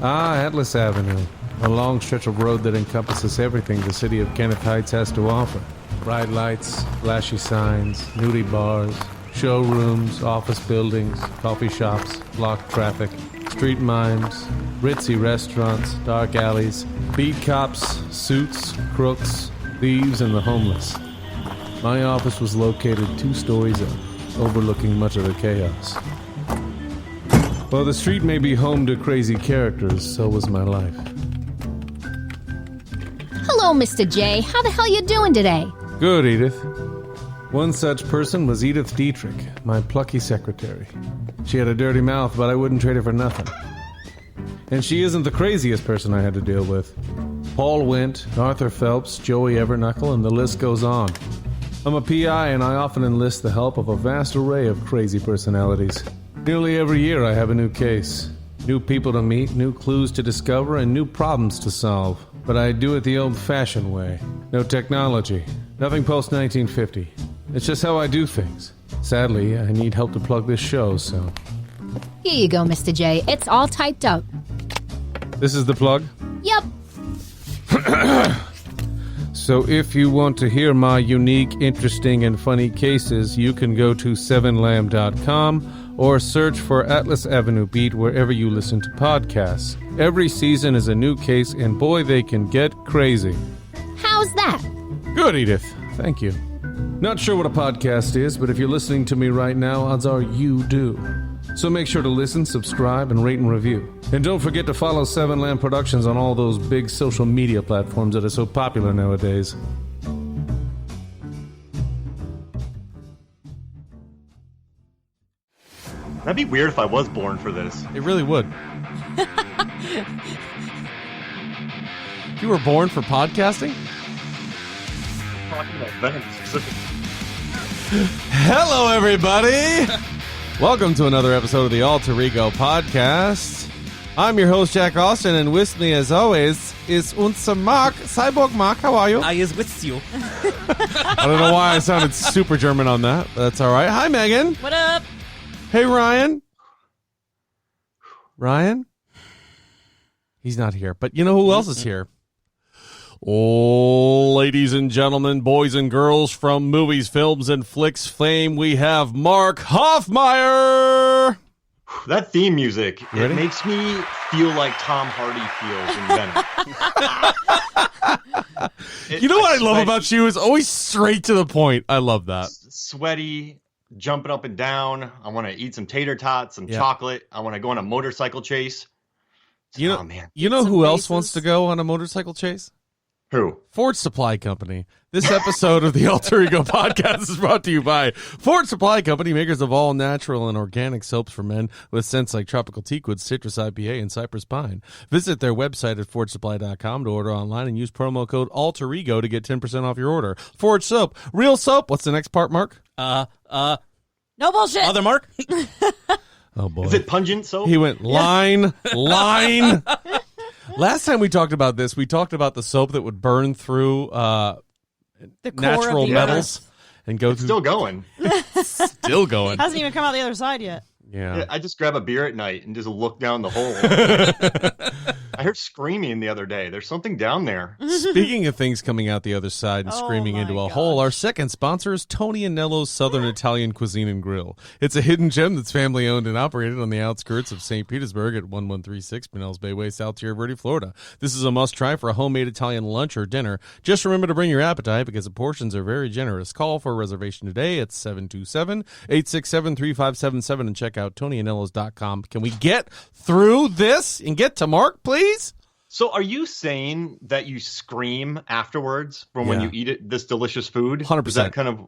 Atlas Avenue, a long stretch of road that encompasses everything the city of Kenneth Heights has to offer. Bright lights, flashy signs, nudie bars, showrooms, office buildings, coffee shops, block traffic, street mimes, ritzy restaurants, dark alleys, beat cops, suits, crooks, thieves, and the homeless. My office was located 2 stories up, overlooking much of the chaos. While the street may be home to crazy characters, so was my life. Hello, Mr. J. How the hell you doing today? Good, Edith. One such person was Edith Dietrich, my plucky secretary. She had a dirty mouth, but I wouldn't trade her for nothing. And she isn't the craziest person I had to deal with. Paul Wint, Arthur Phelps, Joey Everknuckle, and the list goes on. I'm a PI, and I often enlist the help of a vast array of crazy personalities. Nearly every year I have a new case. New people to meet, new clues to discover, and new problems to solve. But I do it the old-fashioned way. No technology. Nothing post-1950. It's just how I do things. Sadly, I need help to plug this show, so... Here you go, Mr. J. It's all typed up. This is the plug? Yep. So if you want to hear my unique, interesting, and funny cases, you can go to 7lamb.com or search for Atlas Avenue Beat wherever you listen to podcasts. Every season is a new case, and boy, they can get crazy. How's that? Good, Edith. Thank you. Not sure what a podcast is, but if you're listening to me right now, odds are you do. So make sure to listen, subscribe, and rate and review. And don't forget to follow 7 Lamb Productions on all those big social media platforms that are so popular nowadays. That'd be weird if I was born for this. It really would. You were born for podcasting? Talking about Venom specifically. Hello, everybody! Welcome to another episode of the Alter Ego Podcast. I'm your host, Jack Austin, and with me, as always, is unser Mark. Cyborg Mark, how are you? I is with you. I don't know why I sounded super German on that, but that's all right. Hi, Megan. What up? Hey, Ryan. Ryan? He's not here, but you know who else is here? Oh, ladies and gentlemen, boys and girls from Movies, Films, and Flix fame, we have Mark Hofmeyer. That theme music, You ready? it makes me feel like Tom Hardy feels in Venom. You know what I love about you is always straight to the point. I love that. Sweaty, jumping up and down. I want to eat some tater tots, some chocolate. I want to go on a motorcycle chase. You know, oh, man. You know Some who else bases. wants to go on a motorcycle chase? Who? Ford Supply Company. This episode of the Alter Ego Podcast is brought to you by Ford Supply Company, makers of all natural and organic soaps for men with scents like tropical teakwood, citrus IPA, and cypress pine. Visit their website at FordSupply.com to order online and use promo code Alter Ego to get 10% off your order. Ford Soap. Real soap. What's the next part, Mark? No bullshit. Other Mark? Oh, boy. Is it pungent soap? He went line. Last time we talked about this, we talked about the soap that would burn through The core natural of the metals and go It's through. still going. Still going. Hasn't even come out the other side yet. Yeah. I just grab a beer at night and just look down the hole. I heard screaming the other day. There's something down there. Speaking of things coming out the other side and Oh screaming my into a gosh. hole, our second sponsor is Tony Anello's Southern Italian Cuisine and Grill. It's a hidden gem that's family owned and operated on the outskirts of St. Petersburg at 1136 Pinellas Bay Way, South Tierra Verde, Florida. This is a must-try for a homemade Italian lunch or dinner. Just remember to bring your appetite because the portions are very generous. Call for a reservation today at 727-867-3577 and check out TonyAnello's.com. Can we get through this and get to Mark, please? So are you saying that you scream afterwards from when Yeah. you eat this delicious food? 100%. Is that kind of...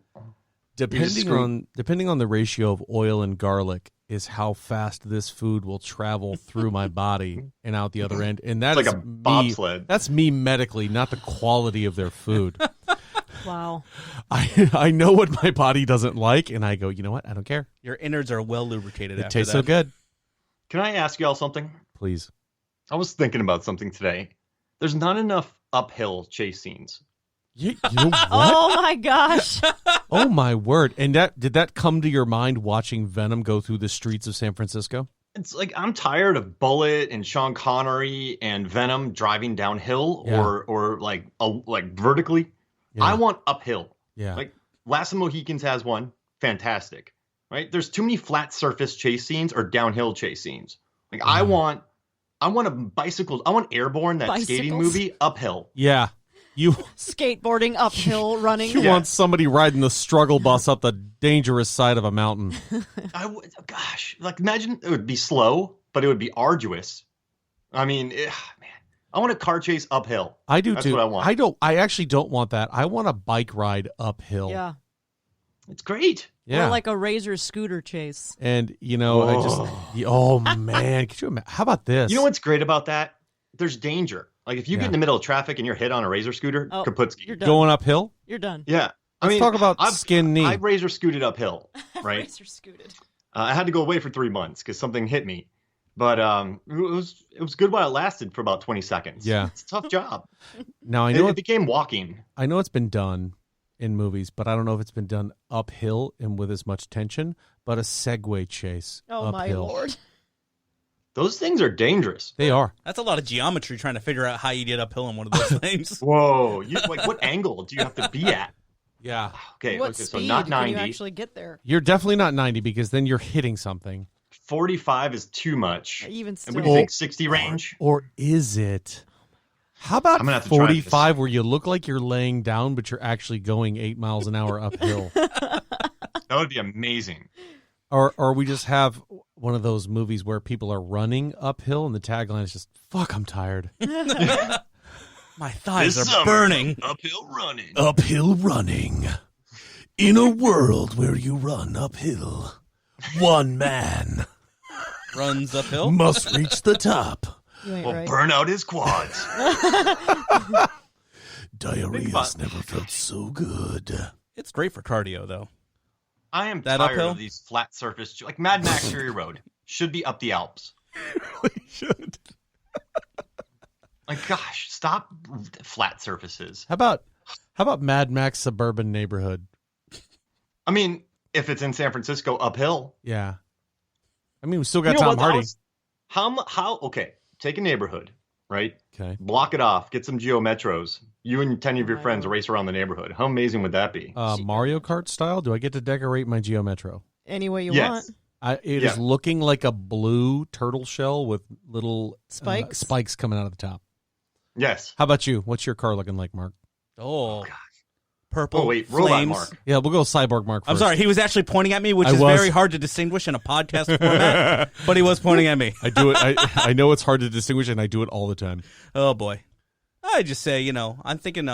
Depending on the ratio of oil and garlic is how fast this food will travel through my body and out the other end. And that's It's like a bobsled. That's me medically, not the quality of their food. Wow. I know what my body doesn't like, and I go, you know what? I don't care. Your innards are well lubricated It after tastes that. so good. Can I ask y'all something? Please. I was thinking about something today. There's not enough uphill chase scenes. You know what? Oh my gosh. Oh my word! And did that come to your mind watching Venom go through the streets of San Francisco? It's like I'm tired of Bullet and Sean Connery and Venom driving downhill Yeah. or like vertically. Yeah. I want uphill. Yeah. Like Last of the Mohicans has one. Fantastic. Right? There's too many flat surface chase scenes or downhill chase scenes. Like I want a bicycle. I want Airborne, that skating Bicycles? movie, uphill. Yeah. You Skateboarding, uphill, running. you want somebody riding the struggle bus up the dangerous side of a mountain. Gosh, like imagine it would be slow, but it would be arduous. I mean, man, I want a car chase uphill. I do That's too. what I want. I actually don't want that. I want a bike ride uphill. Yeah. It's great. Yeah. Or like a Razor scooter chase. And I just oh man, could you imagine? How about this? You know what's great about that? There's danger. Like if you Yeah. get in the middle of traffic and you're hit on a Razor scooter, Oh, kaputski. you're done. Going uphill? You're done. Yeah. Let's talk about skin knee. I Razor scooted uphill, right? Razor scooted. I had to go away for 3 months because something hit me. But it was good while it lasted for about 20 seconds. Yeah. It's a tough job. Now I know It became walking. I know it's been done in movies, but I don't know if it's been done uphill and with as much tension. But a Segway chase Oh, uphill. my Lord. Those things are dangerous. They are. That's a lot of geometry trying to figure out how you get uphill in one of those things. Whoa. Like what angle do you have to be at? Yeah. Okay, What so speed not can 90. you actually get there? You're definitely not 90 because then you're hitting something. 45 is too much. Even And still. what do you think, 60 range? Or is it? How about I'm gonna have to try 45 where you look like you're laying down, but you're actually going 8 miles an hour uphill? That would be amazing. Or we just have one of those movies where people are running uphill and the tagline is just, fuck, I'm tired. My thighs This are summer, burning. Uphill running. Uphill running. In a world where you run uphill, one man Runs uphill. must reach the top. You ain't Will right. burn out his quads. Diarrhea's never felt so good. It's great for cardio, though. I am That tired uphill? of these flat surface, like Mad Max Fury Road should be up the Alps. We should. Like, gosh, stop flat surfaces. How about Mad Max Suburban Neighborhood? I mean, if it's in San Francisco, uphill. Yeah. I mean, we still got You know Tom what, Hardy. How? Okay, take a neighborhood, right? Okay. Block it off. Get some Geo Metros. You and 10 of your Oh my friends Lord. race around the neighborhood. How amazing would that be? Mario Kart style? Do I get to decorate my Geo Metro? Any way you Yes. want. It is Yeah. looking like a blue turtle shell with little Spikes? spikes coming out of the top. Yes. How about you? What's your car looking like, Mark? Oh, God. purple. Oh, wait, Robot flames. Mark. Yeah, we'll go Cyborg Mark first. I'm sorry, he was actually pointing at me, which I is was. very hard to distinguish in a podcast format. But he was pointing at me. I do it. I know it's hard to distinguish, and I do it all the time. Oh boy, I just say, I'm thinking.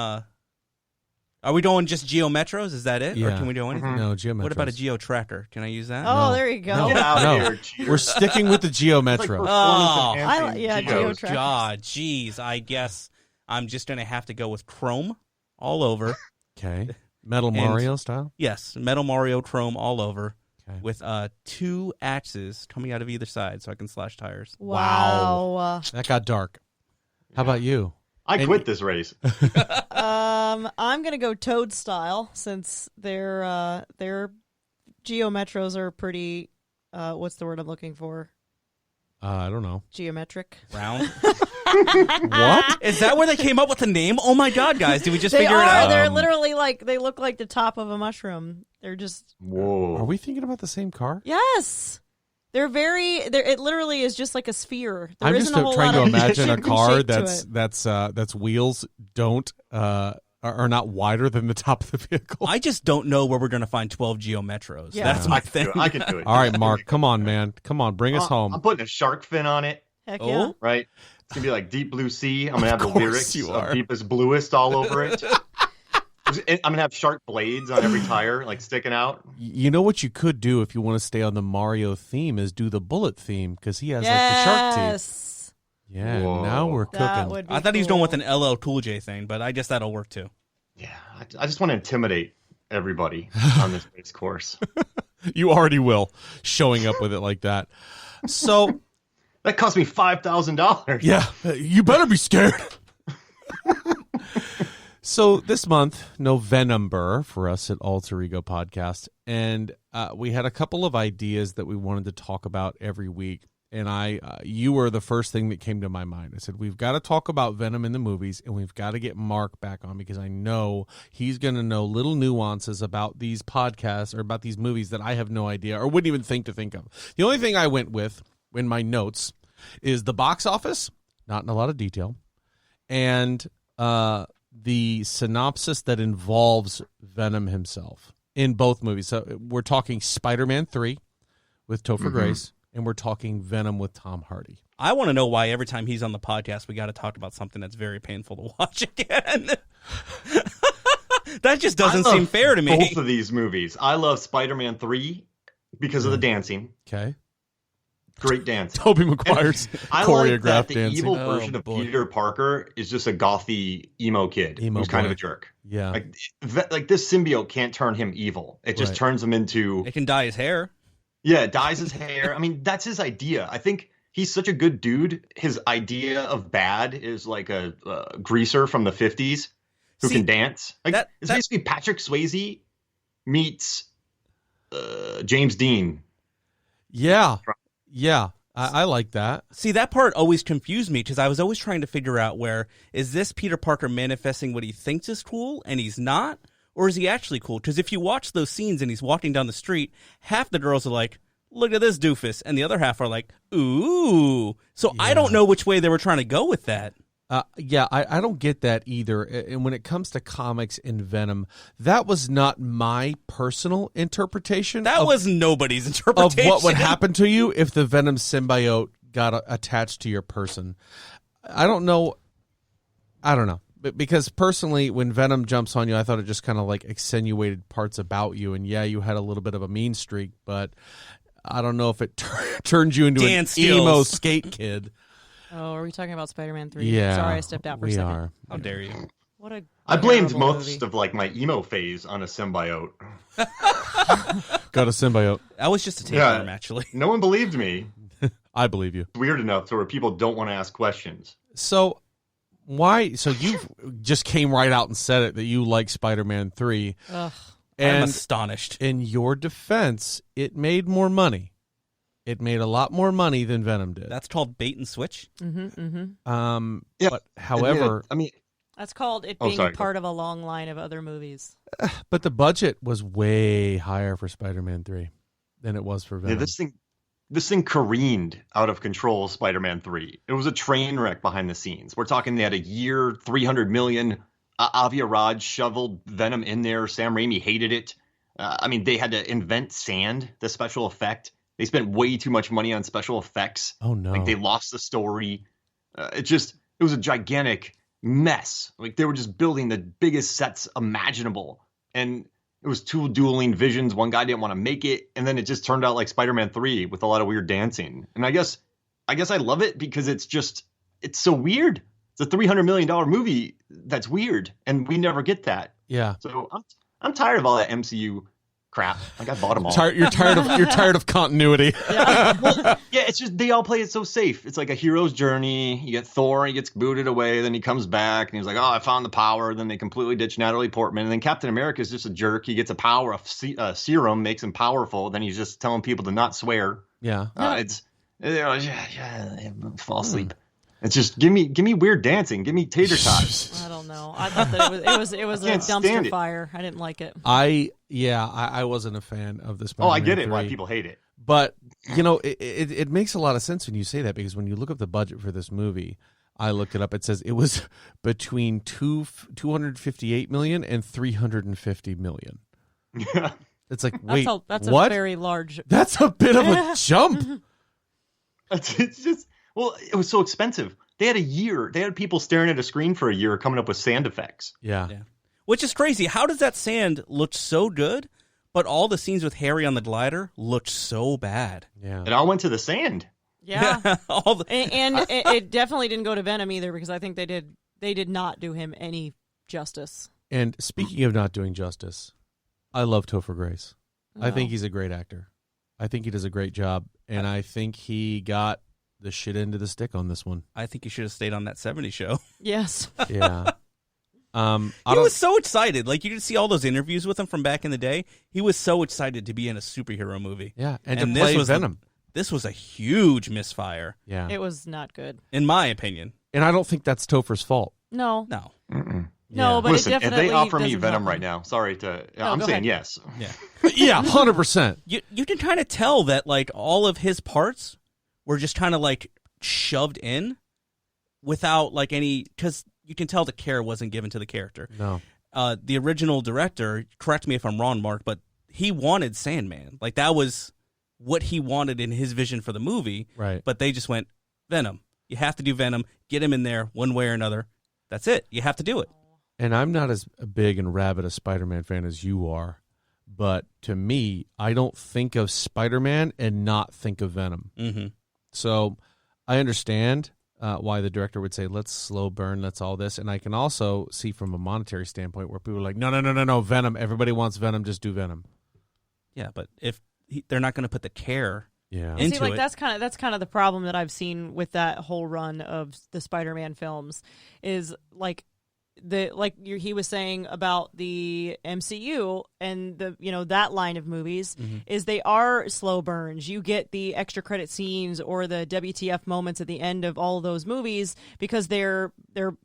Are we doing just Geo Metros? Is that it, or Yeah. can we do anything? No, Geo Metros. What about a Geo Tracker? Can I use that? Oh, No. there you go. No. Get out No. of here, cheater. We're sticking with the Geo It's like Metro. performance-enhancing yeah, Geos. Geo Tracker. God, jeez, I guess I'm just gonna have to go with Chrome all over. Okay. Metal And- Mario style? Yes, Metal Mario Chrome all over. Okay. With 2 axes coming out of either side, so I can slash tires. Wow. That got dark. How about you? I quit this race. I'm gonna go Toad style since their Geo Metros are pretty. What's the word I'm looking for? I don't know. Geometric. Round. What? Is that where they came up with the name? Oh my god, guys! Did we just They figure it are. out? They're literally like they look like the top of a mushroom. They're just Whoa. Are we thinking about the same car? yes. They're very. It literally is just like a sphere. There I'm isn't just a whole trying lot to of imagine a shape car to that's wheels don't are not wider than the top of the vehicle. I just don't know where we're going to find 12 Geo Metros. Yeah. That's my I can do thing. it. I can do it. All right, Mark, come on, man. Come on, bring us I'm home. putting a shark fin on it, Heck Oh. yeah. right? It's going to be like Deep Blue Sea. I'm going to have the course lyrics you of are. Deepest Bluest all over it. I'm going to have shark blades on every tire, like sticking out. You know what you could do if you want to stay on the Mario theme is do the bullet theme because he has like the shark teeth. Yes. Yeah, Whoa. now we're That cooking. would be I thought he was going cool. with an LL Cool J thing, but I guess that'll work too. Yeah, I just want to intimidate everybody on this race course. You already will, showing up with it like that. So, That cost me $5,000. yeah, you better be scared. So this month, NoVenomber for us at Alter Ego Podcast, and we had a couple of ideas that we wanted to talk about every week. and you were the first thing that came to my mind. I said, we've got to talk about Venom in the movies, and we've got to get Mark back on because I know he's going to know little nuances about these podcasts or about these movies that I have no idea or wouldn't even think of. The only thing I went with in my notes is the box office, not in a lot of detail, and the synopsis that involves Venom himself in both movies. So we're talking Spider-Man 3 with Topher Grace, and we're talking Venom with Tom Hardy. I want to know why every time he's on the podcast, we got to talk about something that's very painful to watch again. That just doesn't seem fair to me. Both of these movies. I love Spider-Man 3 because of the dancing. Okay. Great dancing. Tobey Maguire's I choreographed like that the dancing. evil version of Peter Parker is just a gothy emo kid who's kind of a jerk. Yeah. Like this symbiote can't turn him evil. It just turns him into... It can dye his hair. Yeah, it dyes his hair. I mean, that's his idea. I think he's such a good dude. His idea of bad is like a greaser from the 50s who can dance. Like it's basically Patrick Swayze meets James Dean. Yeah. Yeah. I like that. See, that part always confused me because I was always trying to figure out where, is this Peter Parker manifesting what he thinks is cool and he's not? Or is he actually cool? Because if you watch those scenes and he's walking down the street, half the girls are like, look at this doofus. And the other half are like, ooh. So I don't know which way they were trying to go with that. I don't get that either. And when it comes to comics and Venom, that was not my personal interpretation. That was nobody's interpretation. Of what would happen to you if the Venom symbiote got attached to your person. I don't know. Because personally, when Venom jumps on you, I thought it just kind of like accentuated parts about you. And yeah, you had a little bit of a mean streak, but I don't know if it turns you into an emo skate kid. Oh, are we talking about Spider-Man 3? Yeah. Sorry, I stepped out for a second. We are. How dare you? What a I blamed terrible most movie. of like my emo phase on a symbiote. Got a symbiote. That was just a tapeworm, actually. No one believed me. I believe you. It's weird enough to where people don't want to ask questions. So why? So you just came right out and said it that you like Spider-Man 3. Ugh. And I'm astonished. in your defense, it made more money. It made a lot more money than Venom did. That's called bait and switch. Yeah. But however, I mean, That's called it being sorry. part of a long line of other movies. but the budget was way higher for Spider-Man 3 than it was for Venom. yeah, this thing careened out of control. Spider-Man 3. It was a train wreck behind the scenes. We're talking they had a year, 300 million. Avi Arad shoveled Venom in there. Sam Raimi hated it. I mean, they had to invent sand, the special effect. They spent way too much money on special effects. Oh no! Like they lost the story. It was a gigantic mess. Like they were just building the biggest sets imaginable, and it was two dueling visions. One guy didn't want to make it, and then it just turned out like Spider-Man 3 with a lot of weird dancing. And I guess I love it because it's so weird. It's a $300 million movie that's weird, and we never get that. Yeah. So I'm tired of all that MCU crap. Like I bought them all. You're tired of continuity. Yeah, it's just they all play it so safe. It's like a hero's journey. You get Thor, he gets booted away, then he comes back and he's like, "Oh, I found the power." Then they completely ditch Natalie Portman, and then Captain America is just a jerk. He gets a power, a serum makes him powerful. Then he's just telling people to not swear. Yeah. Fall asleep. It's just give me weird dancing. Give me tater tots. I don't know. I thought that it was a can't stand dumpster it. fire. I didn't like it. I wasn't a fan of this. Oh, I get it. Why people hate it. But it makes a lot of sense when you say that, because when you look up the budget for this movie, I looked it up. It says it was between 258 million and 350 million. Yeah. It's like, wait, that's what? a very large. That's a bit of a jump. It's just, well, it was so expensive. They had a year. They had people staring at a screen for a year coming up with sand effects. Yeah. Which is crazy. How does that sand look so good, but all the scenes with Harry on the glider looked so bad? Yeah. It all went to the sand. Yeah. and it definitely didn't go to Venom either, because I think they did not do him any justice. And speaking of not doing justice, I love Topher Grace. I think he's a great actor. I think he does a great job, and I think he got the shit end of the stick on this one. I think you should have stayed on that 70s show. Yes. Yeah. He was so excited. Like, you could see all those interviews with him from back in the day. He was so excited to be in a superhero movie. Yeah, and And to this play was Venom. This was a huge misfire, Yeah. It was not good. in my opinion. And I don't think that's Topher's fault. No. No. No, Yeah. but Listen, it if definitely they offer me doesn't Venom help right him. now, sorry to. No, I'm go saying ahead. yes. Yeah. Yeah, 100%. You can kind of tell that like all of his parts were just kind of like shoved in without like any, because you can tell the care wasn't given to the character. No. The original director, correct me if I'm wrong, Mark, but he wanted Sandman. Like that was what he wanted in his vision for the movie. Right. But they just went, Venom. You have to do Venom. Get him in there one way or another. That's it. You have to do it. And I'm not as big and rabid a Spider-Man fan as you are, but to me, I don't think of Spider-Man and not think of Venom. Mm-hmm. So I understand why the director would say, let's slow burn, let's all this. And I can also see from a monetary standpoint where people are like, no, Venom. Everybody wants Venom. Just do Venom. Yeah, but if they're not going to put the care into See, like it. that's kind of the problem that I've seen with that whole run of the Spider-Man films is like he was saying about the MCU and the that line of movies is they are slow burns. You get the extra credit scenes or the WTF moments at the end of all of those movies because they're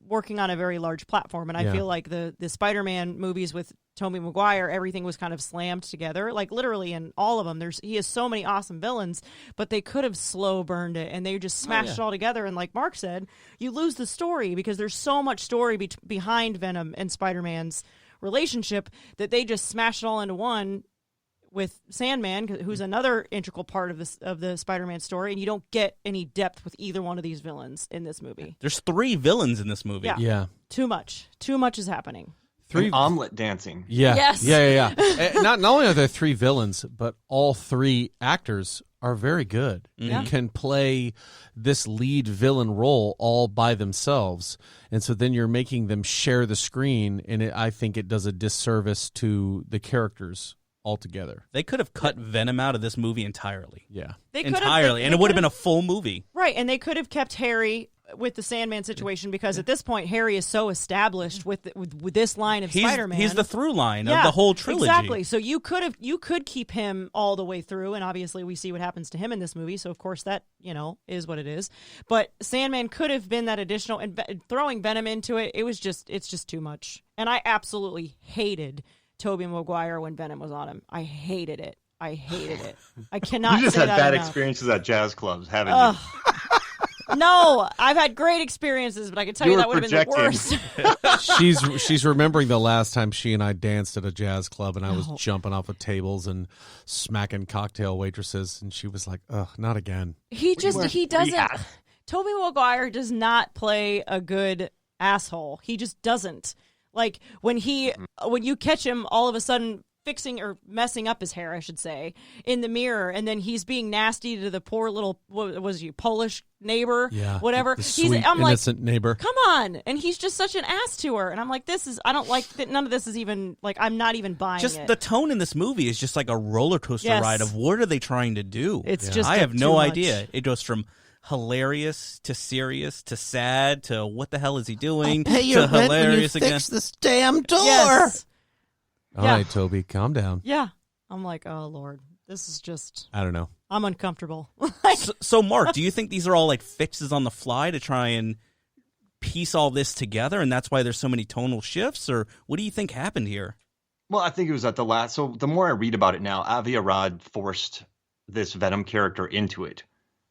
working on a very large platform. And I feel like the Spider-Man movies with Tobey Maguire, everything was kind of slammed together, like literally in all of them. He has so many awesome villains, but they could have slow burned it and they just smashed it all together. And like Mark said, you lose the story because there's so much story behind Venom and Spider-Man's relationship that they just smashed it all into one with Sandman, who's another integral part of the Spider-Man story, and you don't get any depth with either one of these villains in this movie. There's 3 villains in this movie. Yeah. Too much is happening. And omelet dancing. Yeah. Yes. Yeah. Not only are there 3 villains, but all 3 actors are very good and can play this lead villain role all by themselves. And so then you're making them share the screen, and I think it does a disservice to the characters altogether. They could have cut Venom out of this movie entirely. Yeah. Entirely. And it would have been a full movie. Right, and they could have kept Harry with the Sandman situation because at this point Harry is so established with this line of Spider-Man. He's the through line of the whole trilogy. Exactly. So you could keep him all the way through, and obviously we see what happens to him in this movie. So of course that is what it is. But Sandman could have been that additional, and throwing Venom into it, it's just too much. And I absolutely hated Tobey Maguire when Venom was on him. I hated it. I cannot. You just say had that bad enough. experiences at jazz clubs, haven't you? No, I've had great experiences, but I can tell you that would have been the worst. She's remembering the last time she and I danced at a jazz club, and I was jumping off of tables and smacking cocktail waitresses, and she was like, "Ugh, not again." He doesn't. Tobey Maguire does not play a good asshole. He just doesn't. Like when you catch him all of a sudden fixing or messing up his hair, I should say, in the mirror, and then he's being nasty to the poor little, what was he, Polish neighbor? Yeah, whatever. the sweet, innocent neighbor. Come on, and he's just such an ass to her, and I'm like, I don't like that. None of this is even like, I'm not even buying it. Just the tone in this movie is just like a roller coaster ride of what are they trying to do? It's just I have no too much. idea. It goes from hilarious to serious to sad to what the hell is he doing I'll pay your to rent hilarious when you again. fix this damn door. Yes. All right, Toby, calm down. Yeah. I'm like, oh Lord, this is just. I don't know. I'm uncomfortable. So, Mark, do you think these are all like fixes on the fly to try and piece all this together, and that's why there's so many tonal shifts, or what do you think happened here? Well, I think it was at the last. So the more I read about it now, Avi Arad forced this Venom character into it.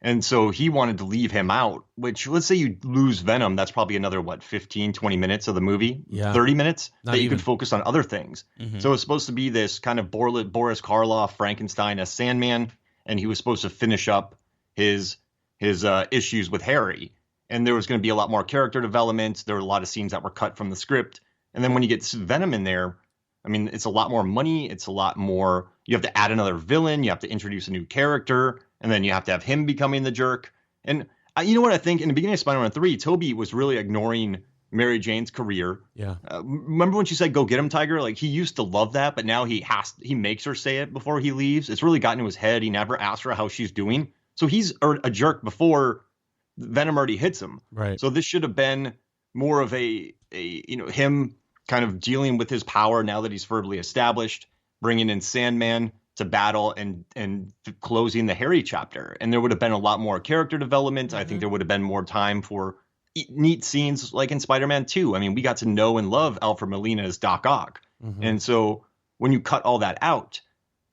And so he wanted to leave him out, which, let's say you lose Venom, that's probably another, 15, 20 minutes of the movie? Yeah. 30 minutes Not that you even. could focus on other things. Mm-hmm. So it's supposed to be this kind of Boris Karloff, Frankenstein as Sandman, and he was supposed to finish up his issues with Harry. And there was going to be a lot more character development. There were a lot of scenes that were cut from the script. And then when you get Venom in there, I mean, it's a lot more money. It's a lot more. You have to add another villain. You have to introduce a new character. And then you have to have him becoming the jerk. And you know what I think? In the beginning of Spider-Man 3, Toby was really ignoring Mary Jane's career. Yeah. Remember when she said, "Go get him, Tiger"? Like, he used to love that, but now he makes her say it before he leaves. It's really gotten to his head. He never asked her how she's doing. So he's a jerk before Venom already hits him. Right. So this should have been more of a him kind of dealing with his power now that he's firmly established, bringing in Sandman, to battle and closing the Harry chapter. And there would have been a lot more character development. I think there would have been more time for neat scenes like in Spider-Man 2. I mean, we got to know and love Alfred Molina as Doc Ock. And so when you cut all that out,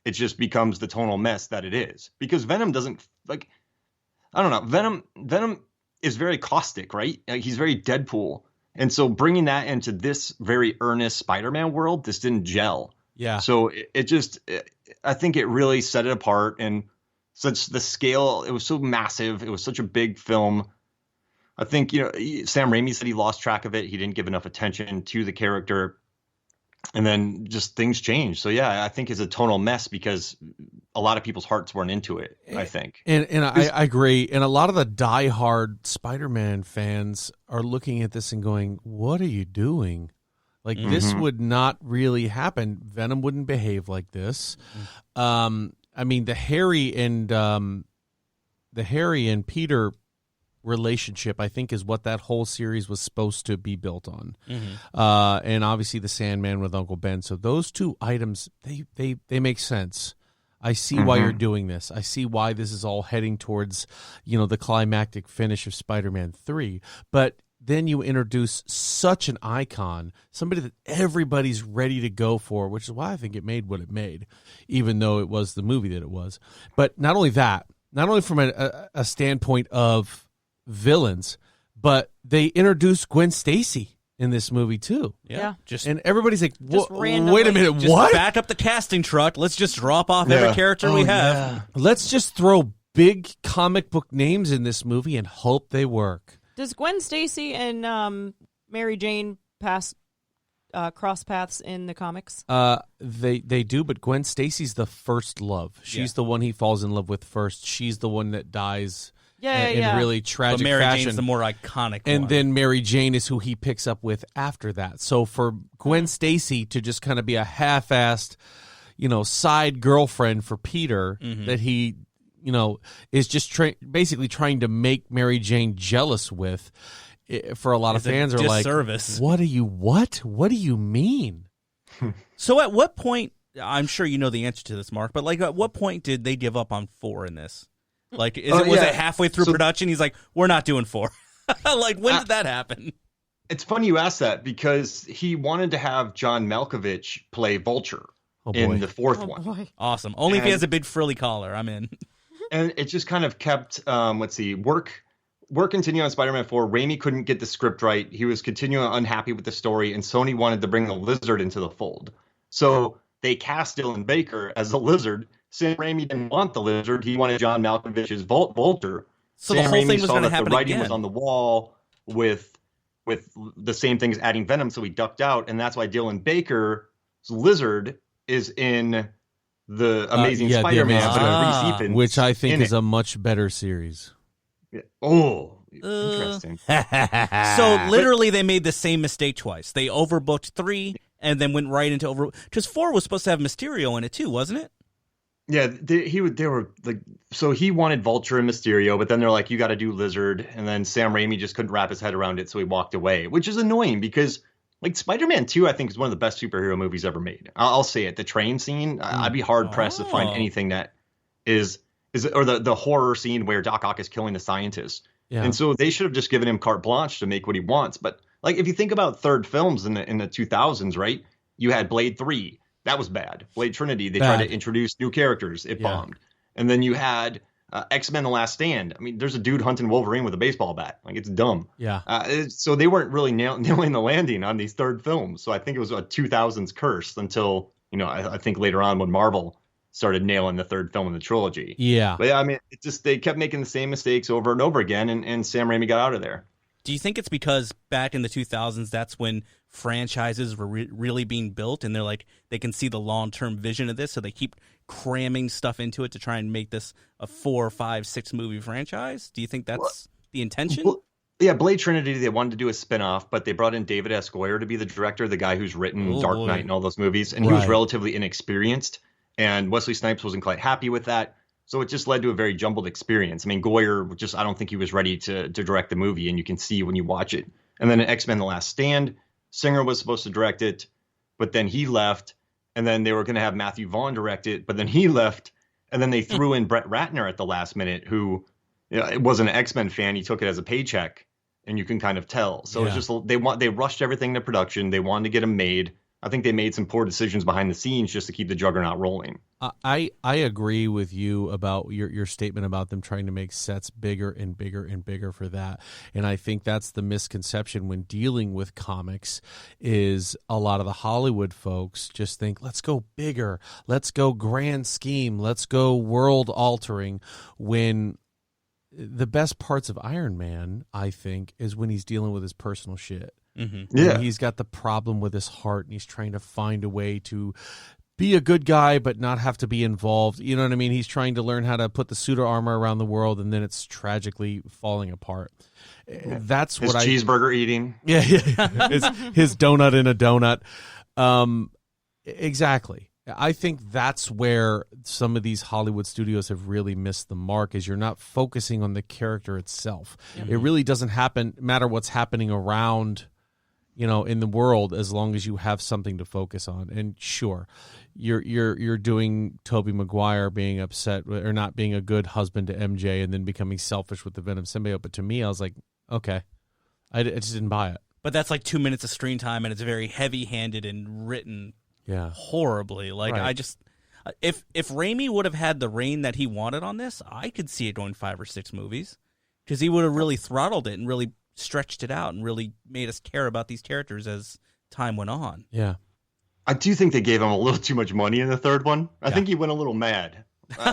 it just becomes the tonal mess that it is. Because Venom doesn't, like, I don't know, Venom is very caustic, right? Like, he's very Deadpool. And so bringing that into this very earnest Spider-Man world, this didn't gel. Yeah. So I think it really set it apart, and such the scale, it was so massive. It was such a big film. I think, Sam Raimi said he lost track of it. He didn't give enough attention to the character. And then just things changed. So, yeah, I think it's a tonal mess because a lot of people's hearts weren't into it, I think. And I agree. And a lot of the diehard Spider-Man fans are looking at this and going, what are you doing? Like, this would not really happen. Venom wouldn't behave like this. I mean, the Harry and Peter relationship, I think, is what that whole series was supposed to be built on. And obviously the Sandman with Uncle Ben. So those two items, they make sense. I see why you're doing this. I see why this is all heading towards, the climactic finish of Spider-Man 3. But then you introduce such an icon, somebody that everybody's ready to go for, which is why I think it made what it made, even though it was the movie that it was. But not only that, not only from a standpoint of villains, but they introduced Gwen Stacy in this movie too. Yeah. And everybody's like, Just randomly. wait a minute, Just what? back up the casting truck. Let's just drop off every character we have. Yeah. Let's just throw big comic book names in this movie and hope they work. Does Gwen Stacy and Mary Jane cross paths in the comics? They do, but Gwen Stacy's the first love. She's the one he falls in love with first. She's the one that dies in really tragic But Mary fashion. Jane's the more iconic And one. then Mary Jane is who he picks up with after that. So for Gwen Stacy to just kind of be a half-assed, side girlfriend for Peter that he, is just basically trying to make Mary Jane jealous with, for a lot of fans are like, what do you mean? So at what point, I'm sure you know the answer to this, Mark, but like at what point did they give up on 4 in this? Like, was it halfway through production? He's like, we're not doing 4. Like, when did that happen? It's funny you ask that because he wanted to have John Malkovich play Vulture in the 4th one. Boy. Awesome. Only if he has a big frilly collar. I'm in. And it just kind of kept, work continued on Spider-Man 4. Raimi couldn't get the script right. He was continually unhappy with the story, and Sony wanted to bring the Lizard into the fold. So they cast Dylan Baker as the Lizard. Sam Raimi didn't want the Lizard. He wanted John Malkovich's Vulture. So Sam the whole Raimi thing was saw going to that happen the writing again. was on the wall with the same thing as adding Venom, so he ducked out, and that's why Dylan Baker's Lizard is in the Amazing Spider-Man, Amazing but Reese Evans, which I think is it. a much better series. Yeah. Oh, interesting. So literally they made the same mistake twice. They overbooked 3 and then went right into because 4 was supposed to have Mysterio in it too, wasn't it? Yeah, they were like, so he wanted Vulture and Mysterio, but then they're like, you got to do Lizard, and then Sam Raimi just couldn't wrap his head around it, so he walked away, which is annoying because like Spider-Man 2, I think is one of the best superhero movies ever made. I'll say it. The train scene, I'd be hard pressed to find anything that is or the horror scene where Doc Ock is killing the scientists. Yeah. And so they should have just given him carte blanche to make what he wants. But like if you think about third films in the 2000s, right? You had Blade 3. That was bad. Blade Trinity, they tried to introduce new characters. It bombed. And then you had X-Men The Last Stand. I mean, there's a dude hunting Wolverine with a baseball bat. Like, it's dumb. Yeah. So they weren't really nailing the landing on these third films. So I think it was a 2000s curse until, I think later on when Marvel started nailing the third film in the trilogy. Yeah. But yeah, I mean, they kept making the same mistakes over and over again, and Sam Raimi got out of there. Do you think it's because back in the 2000s, that's when franchises were really being built and they're like, they can see the long-term vision of this, so they keep cramming stuff into it to try and make this a 4, 5, 6 movie franchise? Do you think that's the intention? Well, yeah, Blade Trinity, they wanted to do a spin-off, but they brought in David S. Goyer to be the director, the guy who's written Dark Knight and all those movies, and he was relatively inexperienced, and Wesley Snipes wasn't quite happy with that. So it just led to a very jumbled experience. I mean, Goyer I don't think he was ready to direct the movie, and you can see when you watch it. And then in X-Men The Last Stand, Singer was supposed to direct it, but then he left. and then they were going to have Matthew Vaughn direct it, but then he left, and then they threw in Brett Ratner at the last minute, who, you know, it wasn't an X-Men fan. He took it as a paycheck, and you can kind of tell. So it's just they rushed everything to production. They wanted to get them made. I think they made some poor decisions behind the scenes just to keep the juggernaut rolling. I agree with you about your statement about them trying to make sets bigger and bigger and bigger for that. And I think that's the misconception when dealing with comics is a lot of the Hollywood folks just think, let's go bigger, let's go grand scheme, let's go world altering, when the best parts of Iron Man, I think, is when he's dealing with his personal shit. Mm-hmm. Yeah. And he's got the problem with his heart, and he's trying to find a way to be a good guy but not have to be involved. You know what I mean? He's trying to learn how to put the suit of armor around the world, and then it's tragically falling apart. That's His what cheeseburger eating. Yeah. his donut in a donut. Exactly. I think that's where some of these Hollywood studios have really missed the mark, is you're not focusing on the character itself. Mm-hmm. It really doesn't matter what's happening around, you know, in the world, as long as you have something to focus on. And sure, you're doing Tobey Maguire being upset or not being a good husband to MJ and then becoming selfish with the Venom symbiote. But to me, I was like, okay, I just didn't buy it. But that's like 2 minutes of screen time, and it's very heavy-handed and written horribly. Like, right. I just, if Raimi would have had the reign that he wanted on this, I could see it going 5 or 6 movies, because he would have really throttled it and really stretched it out and really made us care about these characters as time went on. Yeah. I do think they gave him a little too much money in the third one. I think he went a little mad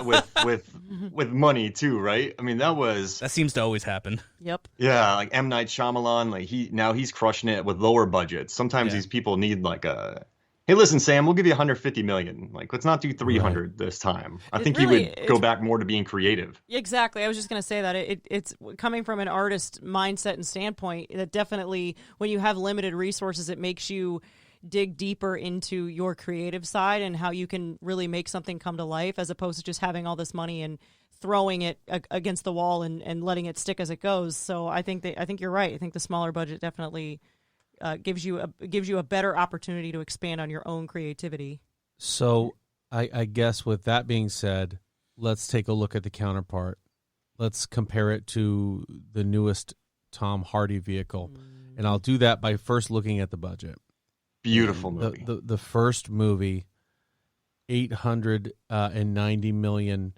with money too, right? I mean, that seems to always happen. Yep. Yeah, like M. Night Shyamalan, like he's crushing it with lower budgets. Sometimes these people need like hey, listen, Sam, we'll give you $150 million. Like, let's not do 300 this time. I think he would go back more to being creative. Exactly. I was just going to say that it's coming from an artist mindset and standpoint that definitely, when you have limited resources, it makes you dig deeper into your creative side and how you can really make something come to life, as opposed to just having all this money and throwing it against the wall and letting it stick as it goes. So I think you're right. I think the smaller budget definitely gives you a better opportunity to expand on your own creativity. So I guess with that being said, let's take a look at the counterpart. Let's compare it to the newest Tom Hardy vehicle. And I'll do that by first looking at the budget. Beautiful movie. The first movie, $890 million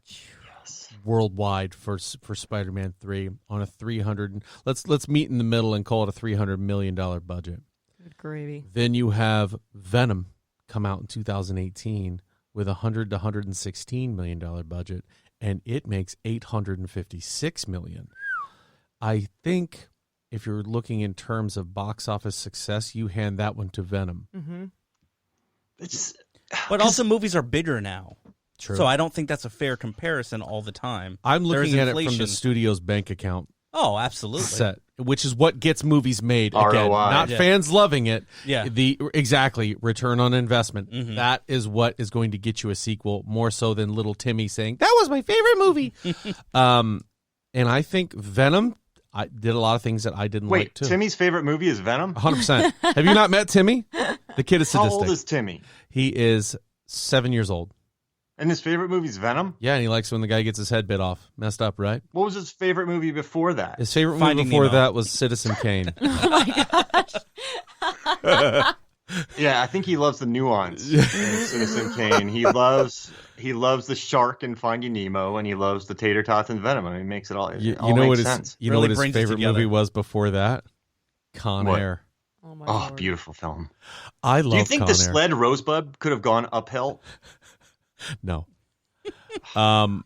worldwide for Spider-Man 3 on a 300. Let's meet in the middle and call it a $300 million budget. Good gravy. Then you have Venom come out in 2018 with $100 to $116 million budget, and it makes $856 million. I think if you're looking in terms of box office success, you hand that one to Venom. Mm-hmm. But also, movies are bigger now. True. So I don't think that's a fair comparison all the time. I'm looking at it inflation. from the studio's bank account. Oh, absolutely. Set, which is what gets movies made. ROI. Again, not fans loving it. Yeah. Exactly. Return on investment. Mm-hmm. That is what is going to get you a sequel, more so than little Timmy saying, that was my favorite movie. And I think Venom did a lot of things that I didn't like too. Timmy's favorite movie is Venom? 100%. Have you not met Timmy? The kid is sadistic. How old is Timmy? He is 7 years old. And his favorite movie is Venom? Yeah, and he likes when the guy gets his head bit off. Messed up, right? What was his favorite movie before that? His favorite Finding movie before Nemo. that was Citizen Kane. Oh my gosh. Yeah, I think he loves the nuance in Citizen Kane. He loves the shark in Finding Nemo, and he loves the tater tots and Venom. I mean, it makes it all, You all know makes what sense. you Really know what his brings it favorite together. movie was before that? Con What? Air. Oh my Oh, Lord. beautiful film. I love Do you think Con the Air. sled Rosebud could have gone uphill? No. The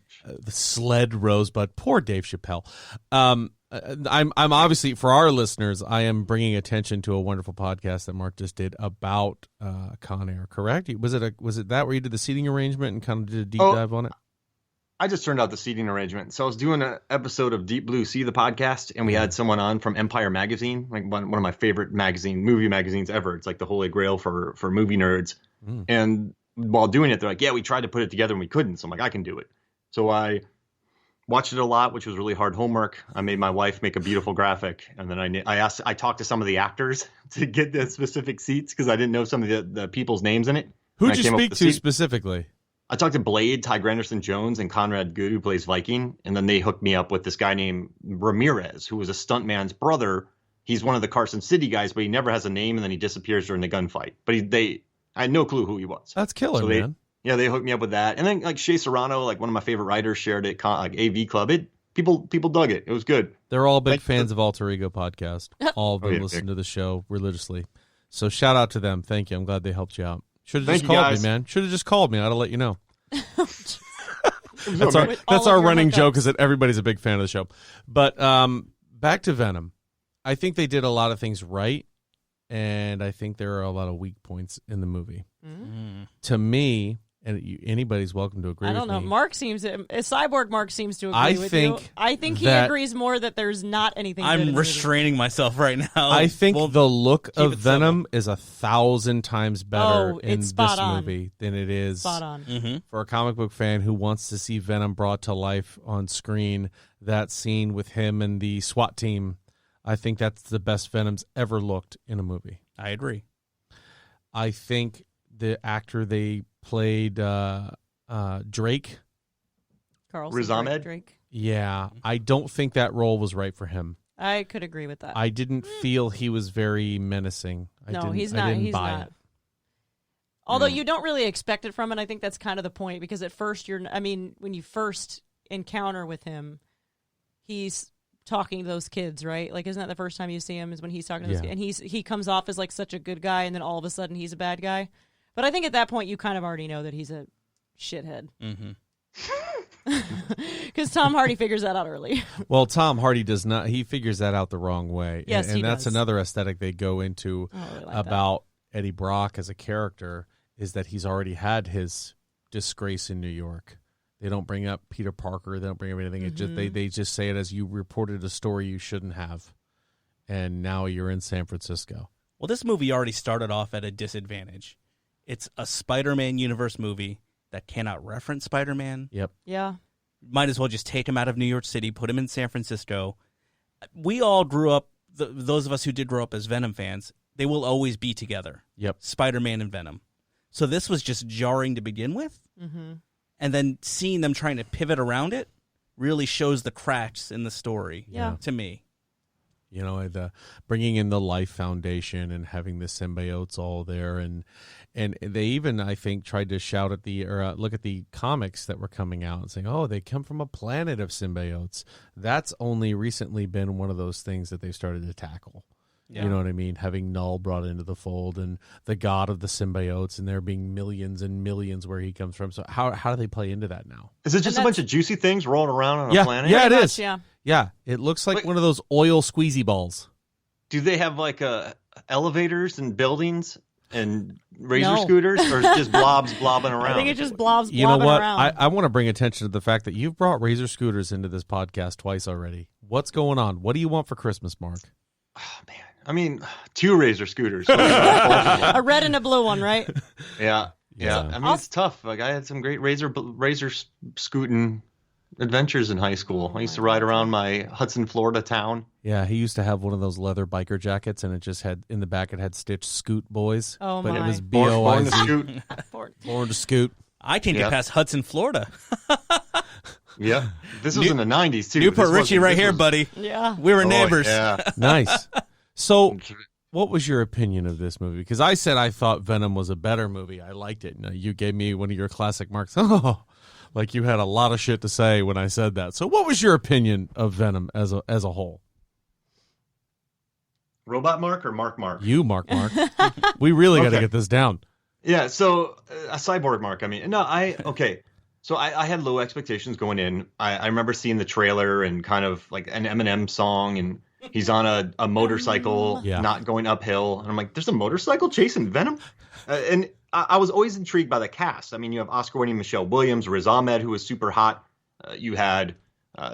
sled Rosebud. Poor Dave Chappelle. I'm obviously, for our listeners, I am bringing attention to a wonderful podcast that Mark just did about Con Air. Correct? Was it that where you did the seating arrangement and kind of did a deep dive on it? I just turned out the seating arrangement. So I was doing an episode of Deep Blue Sea, the podcast, and we had someone on from Empire Magazine, like one of my favorite movie magazines ever. It's like the holy grail for movie nerds. And while doing it, they're like, yeah, we tried to put it together and we couldn't. So I'm like, I can do it. So I watched it a lot, which was really hard homework. I made my wife make a beautiful graphic. And then I talked to some of the actors to get the specific seats because I didn't know some of the people's names in it. Who'd I you came up speak with to the scene. specifically? I talked to Blade, Ty Granderson-Jones, and Conrad Good, who plays Viking, and then they hooked me up with this guy named Ramirez, who was a stuntman's brother. He's one of the Carson City guys, but he never has a name, and then he disappears during the gunfight. But I had no clue who he was. That's killer, So man. they hooked me up with that, and then like Shea Serrano, like one of my favorite writers, shared it like AV Club. People dug it. It was good. They're all big Like, fans of Alter Ego podcast. All of them Oh, yeah, listen big. to the show religiously. So shout out to them. Thank you. I'm glad they helped you out. Should have Thank just you, called me, guys. man. Should have just called me. I'd have let you know. That's With our, all that's of our your running hookups. joke is that everybody's a big fan of the show. But back to Venom. I think they did a lot of things right, and I think there are a lot of weak points in the movie. To me, and anybody's welcome to agree I with don't know. me. Cyborg Mark seems to agree I with think you. I think he that- agrees more that there's not anything. good in I'm the movie. restraining myself right now. I think We'll the look of it Venom is 1,000 times better Oh, in it's this spot on. movie than it is Spot on. Mhm. for a comic book fan who wants to see Venom brought to life on screen. That scene with him and the SWAT team, I think that's the best Venom's ever looked in a movie. I agree. I think the actor they played, Drake, Carlson, Riz Ahmed? Drake. yeah, I don't think that role was right for him. I could agree with that. I didn't feel he was very menacing. No, he's I not. didn't He's buy not. it. Although you don't really expect it from it, I think that's kind of the point because at first when you first encounter with him, he's talking to those kids, right? Like, isn't that the first time you see him is when he's talking to those Yeah. kids? And he comes off as like such a good guy, and then all of a sudden he's a bad guy. But I think at that point you kind of already know that he's a shithead Mm-hmm. because Tom Hardy figures that out early. Well, Tom Hardy does not. He figures that out the wrong way. Yes, and he that's does. another aesthetic they go into I don't really like about Eddie Brock as a character is that he's already had his disgrace in New York. They don't bring up Peter Parker. They don't bring up anything. It just they just say it as you reported a story you shouldn't have, and now you're in San Francisco. Well, this movie already started off at a disadvantage. It's a Spider-Man universe movie that cannot reference Spider-Man. Yep. that. Yeah. Might as well just take him out of New York City, put him in San Francisco. We all grew up, those of us who did grow up as Venom fans, they will always be together. Yep. Spider-Man and Venom. So this was just jarring to begin with. Mm-hmm. And then seeing them trying to pivot around it really shows the cracks in the story Yeah. to me. You know, the bringing in the Life Foundation and having the symbiotes all there, and they even, I think, tried to shout at look at the comics that were coming out and saying, "Oh, they come from a planet of symbiotes." That's only recently been one of those things that they've started to tackle. Yeah. You know what I mean? Having Null brought into the fold and the god of the symbiotes, and there being millions and millions where he comes from. So how do they play into that now? Is it just a And bunch of juicy things rolling around on a Yeah, planet? yeah, it Pretty is. much, yeah. Yeah, it looks like Wait. one of those oil squeezy balls. Do they have like elevators and buildings and razor No. scooters, or is it just blobs blobbing around? I think it just blobs You know blobbing what? around. I want to bring attention to the fact that you've brought razor scooters into this podcast twice already. What's going on? What do you want for Christmas, Mark? Oh, man. I mean, 2 razor scooters. A red and a blue one, right? Yeah. Yeah. I mean, it's tough. Like, I had some great razor scooting adventures in high school. I used to ride around my Hudson, Florida town. Yeah, he used to have one of those leather biker jackets, and it just had in the back it had stitched "Scoot Boys." Oh, but it my. was Born to BOYZ. scoot. Born to scoot. I can't Yeah. get past Hudson, Florida. Yeah. This was in the 90s, too. Newport This Richie wasn't- right this here, was- buddy. Yeah. We were Oh, neighbors. Yeah. Nice. So, what was your opinion of this movie? Because I said I thought Venom was a better movie. I liked it. Now, you gave me one of your classic marks. Oh, like you had a lot of shit to say when I said that. So, what was your opinion of Venom as a whole? Robot Mark or Mark Mark? You, Mark. We really got to Okay. get this down. Yeah, so a cyborg Mark. I mean, no, okay. So I had low expectations going in. I remember seeing the trailer and kind of like an Eminem song, and he's on a motorcycle, Yeah. not going uphill. And I'm like, there's a motorcycle chasing Venom? And I was always intrigued by the cast. I mean, you have Oscar-winning Michelle Williams, Riz Ahmed, who was super hot. You had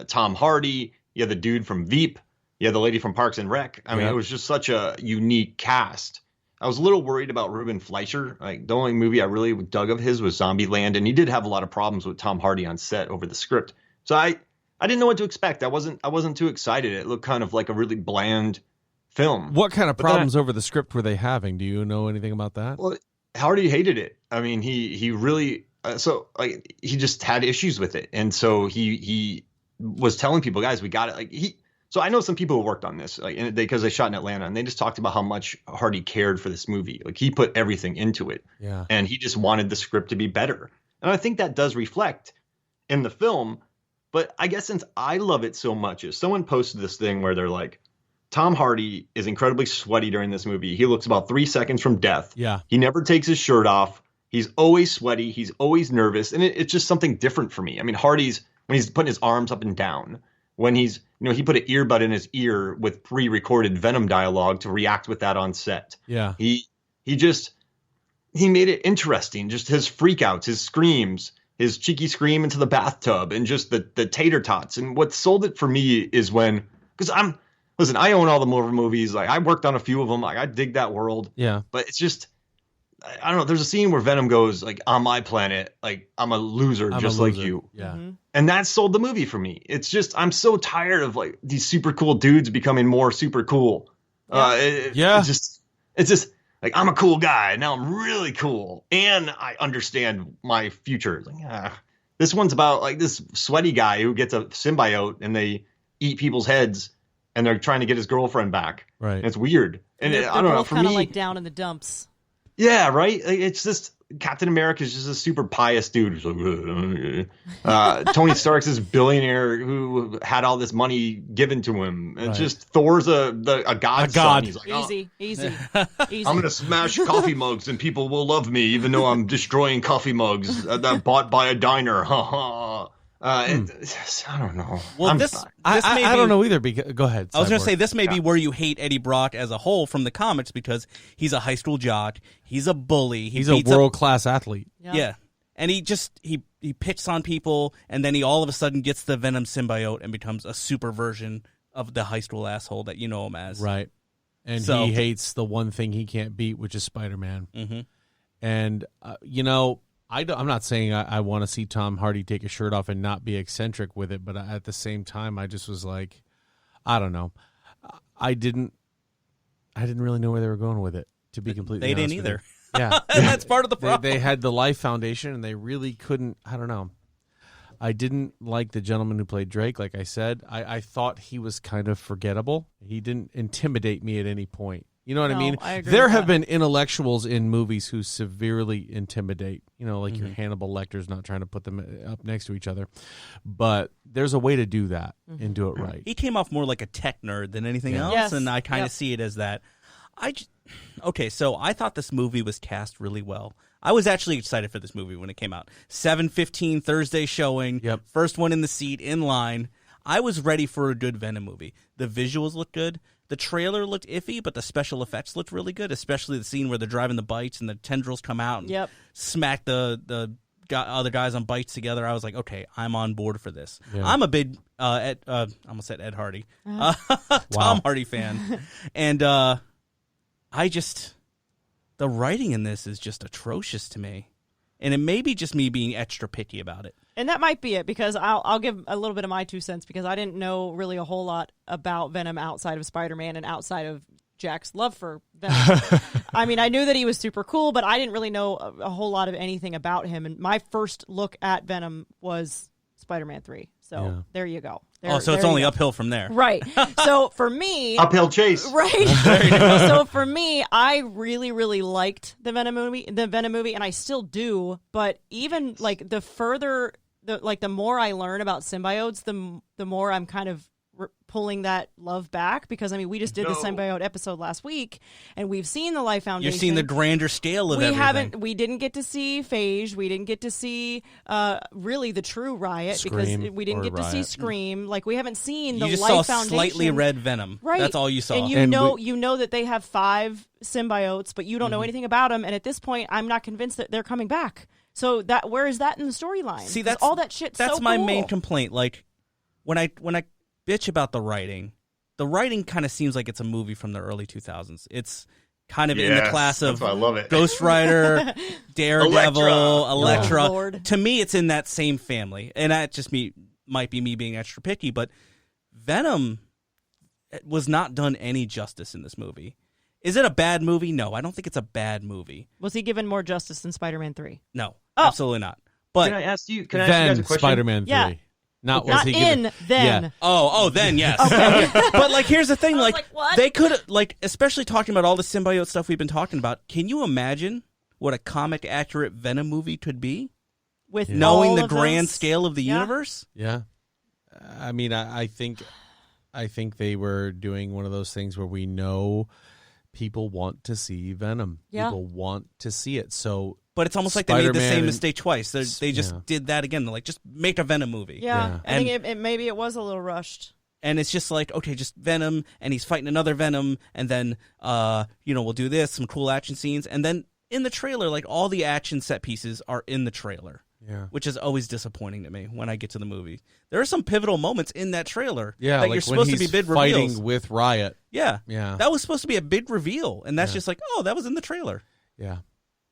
Tom Hardy. You had the dude from Veep. You had the lady from Parks and Rec. I mean, Yeah. it was just such a unique cast. I was a little worried about Ruben Fleischer. Like, the only movie I really dug of his was Zombieland, and he did have a lot of problems with Tom Hardy on set over the script. So I didn't know what to expect. I wasn't too excited. It looked kind of like a really bland film. What kind of But then problems over the script were they having? Do you know anything about that? Well, Hardy hated it. I mean, he really he just had issues with it, and so he was telling people, guys, we got it. So I know some people who worked on this, because they shot in Atlanta, and they just talked about how much Hardy cared for this movie. Like, he put everything into it, and he just wanted the script to be better. And I think that does reflect in the film. But I guess since I love it so much, is someone posted this thing where they're like, Tom Hardy is incredibly sweaty during this movie. He looks about 3 seconds from death. Yeah. He never takes his shirt off. He's always sweaty. He's always nervous. And it's just something different for me. I mean, Hardy's, when he's putting his arms up and down, when he's, he put an earbud in his ear with pre-recorded Venom dialogue to react with that on set. Yeah. He made it interesting. Just his freakouts, his screams, his cheeky scream into the bathtub, and just the tater tots. And what sold it for me is because I own all the Marvel movies. Like, I worked on a few of them. Like, I dig that world. Yeah. But it's just, I don't know. There's a scene where Venom goes, like, on my planet, like, I'm a loser just like you. Yeah. Mm-hmm. And that sold the movie for me. It's just, I'm so tired of, like, these super cool dudes becoming more super cool. It's just like, I'm a cool guy. Now I'm really cool. And I understand my future. Like, this one's about, like, this sweaty guy who gets a symbiote and they eat people's heads and they're trying to get his girlfriend back. Right. And it's weird. And They're I don't know. both For kind of me, like down in the dumps. yeah, right. Like, it's just Captain America is just a super pious dude who's like, Tony Stark's this billionaire who had all this money given to him. And just Thor's a godson. god. He's like, Easy. I'm gonna smash coffee mugs and people will love me, even though I'm destroying coffee mugs that bought by a diner. Ha ha. I don't know. Well, I don't know either. Because, go ahead. I was going to Cyborg. say, this may be where you hate Eddie Brock as a whole from the comics, because he's a high school jock. He's a bully. He's a world-class athlete. Yeah. And he picks on people, and then he all of a sudden gets the Venom symbiote and becomes a super version of the high school asshole that you know him as. Right. And he hates the one thing he can't beat, which is Spider-Man. Mm-hmm. And, I'm not saying I want to see Tom Hardy take his shirt off and not be eccentric with it, but at the same time, I just was like, I don't know. I didn't really know where they were going with it, to be completely honest. They didn't either. Yeah. And that's part of the problem. They had the Life Foundation, and they really couldn't, I don't know. I didn't like the gentleman who played Drake, like I said. I thought he was kind of forgettable. He didn't intimidate me at any point. You know what I mean? I agree there with have that. been intellectuals in movies who severely intimidate. Like your Hannibal Lecters, not trying to put them up next to each other. But there's a way to do that and do it right. He came off more like a tech nerd than anything else, Yes. and I kind of see it as that. Okay, so I thought this movie was cast really well. I was actually excited for this movie when it came out. 7:15 Thursday showing. Yep. First one in the seat, in line. I was ready for a good Venom movie. The visuals looked good. The trailer looked iffy, but the special effects looked really good, especially the scene where they're driving the bikes and the tendrils come out and smack the other guys on bikes together. I was like, okay, I'm on board for this. Yeah. I'm a big, I almost said Ed Hardy, Tom Hardy fan. And the writing in this is just atrocious to me. And it may be just me being extra picky about it. And that might be it, because I'll give a little bit of my 2 cents, because I didn't know really a whole lot about Venom outside of Spider-Man and outside of Jack's love for Venom. I mean, I knew that he was super cool, but I didn't really know a whole lot of anything about him. And my first look at Venom was Spider-Man 3. So there you go. So it's only uphill from there. Right. So for me... uphill chase. Right. So for me, I really, really liked the Venom movie, and I still do. But even like the more I learn about symbiotes, the more I'm kind of pulling that love back, because I mean, we just did the symbiote episode last week, and we've seen the Life Foundation. You've seen the grander scale of everything. We didn't get to see Phage. We didn't get to see really the true Riot, Scream, because we didn't get to see Scream. Like, we haven't seen the You just Life saw Foundation. slightly red Venom. Right. That's all you saw. And you know that they have 5 symbiotes, but you don't know anything about them. And at this point, I'm not convinced that they're coming back. So where is that in the storyline? See, that's all that shit. That's so my cool. main complaint. Like, when I bitch about the writing kind of seems like it's a movie from the early 2000s. It's kind of in the class of that's why I love it. Ghost Rider, Daredevil, Elektra. Elektra. To me, it's in that same family, and that just might be me being extra picky. But Venom was not done any justice in this movie. Is it a bad movie? No, I don't think it's a bad movie. Was he given more justice than Spider-Man 3? No, absolutely not. But Can I ask you guys a question? Spider-Man 3. Yeah. Not was Not he in, given, then. Yeah. Oh, then yes. But like, here's the thing: was like, like, what? they could like, especially talking about all the symbiote stuff we've been talking about. Can you imagine what a comic accurate Venom movie could be? With Knowing all the of grand those- scale of the Yeah. universe. Yeah. I mean, I think they were doing one of those things where we know people want to see Venom. Yeah. People want to see it. So, But it's almost like they made the Spider-Man same and- mistake twice. They just Yeah. did that again. They're like, just make a Venom movie. Yeah, I And- think maybe it was a little rushed. And it's just like, okay, just Venom, and he's fighting another Venom, and then, we'll do this, some cool action scenes, and then in the trailer, like, all the action set pieces are in the trailer, yeah. which is always disappointing to me when I get to the movie. There are some pivotal moments in that trailer Yeah, that like you're supposed when to be he's big fighting reveals. with Riot. Yeah, Yeah. that was supposed to be a big reveal, and that's Yeah. just like, oh, that was in the trailer. Yeah.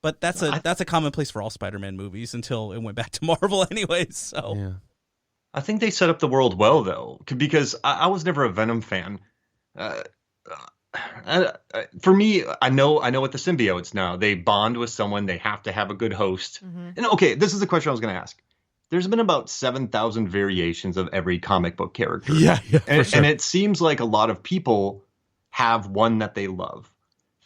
But that's a commonplace for all Spider-Man movies until it went back to Marvel anyways, so... Yeah. I think they set up the world well, though, because I was never a Venom fan. For me, I know what the symbiotes now. They bond with someone. They have to have a good host. Mm-hmm. And okay, this is the question I was going to ask. There's been about 7,000 variations of every comic book character. Yeah, for and, sure. and it seems like a lot of people have one that they love.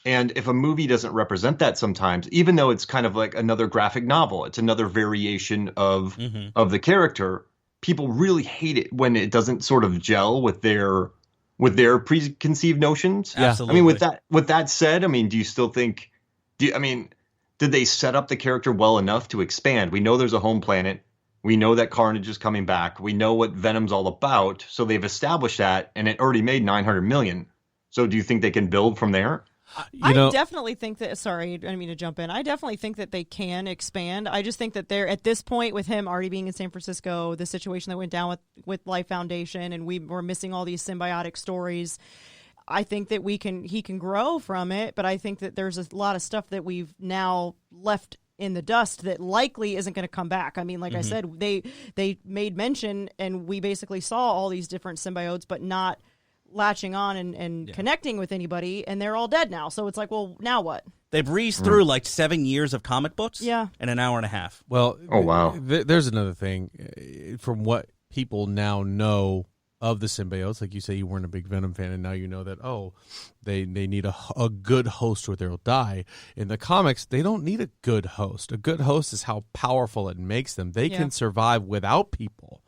And if a movie doesn't represent that sometimes, even though it's kind of like another graphic novel, it's another variation of the character, people really hate it when it doesn't sort of gel with their preconceived notions. Yeah. I mean, with that said, I mean, do you still think? Did they set up the character well enough to expand? We know there's a home planet. We know that Carnage is coming back. We know what Venom's all about. So they've established that, and it already made $900 million. So do you think they can build from there? I definitely think that. Sorry, I didn't mean to jump in. I definitely think that they can expand. I just think that they're at this point with him already being in San Francisco, the situation that went down with Life Foundation, and we were missing all these symbiotic stories. I think that he can grow from it, but I think that there's a lot of stuff that we've now left in the dust that likely isn't going to come back. I mean, like I said, they made mention, and we basically saw all these different symbiotes, but not latching on and connecting with anybody, and they're all dead now. So it's like, well, now what? They breezed through like 7 years of comic books in an hour and a half. Well, oh wow. There's another thing. From what people now know of the symbiotes, like you say, you weren't a big Venom fan, and now you know that they need a good host or they'll die. In the comics, they don't need a good host. A good host is how powerful it makes them. They can survive without people,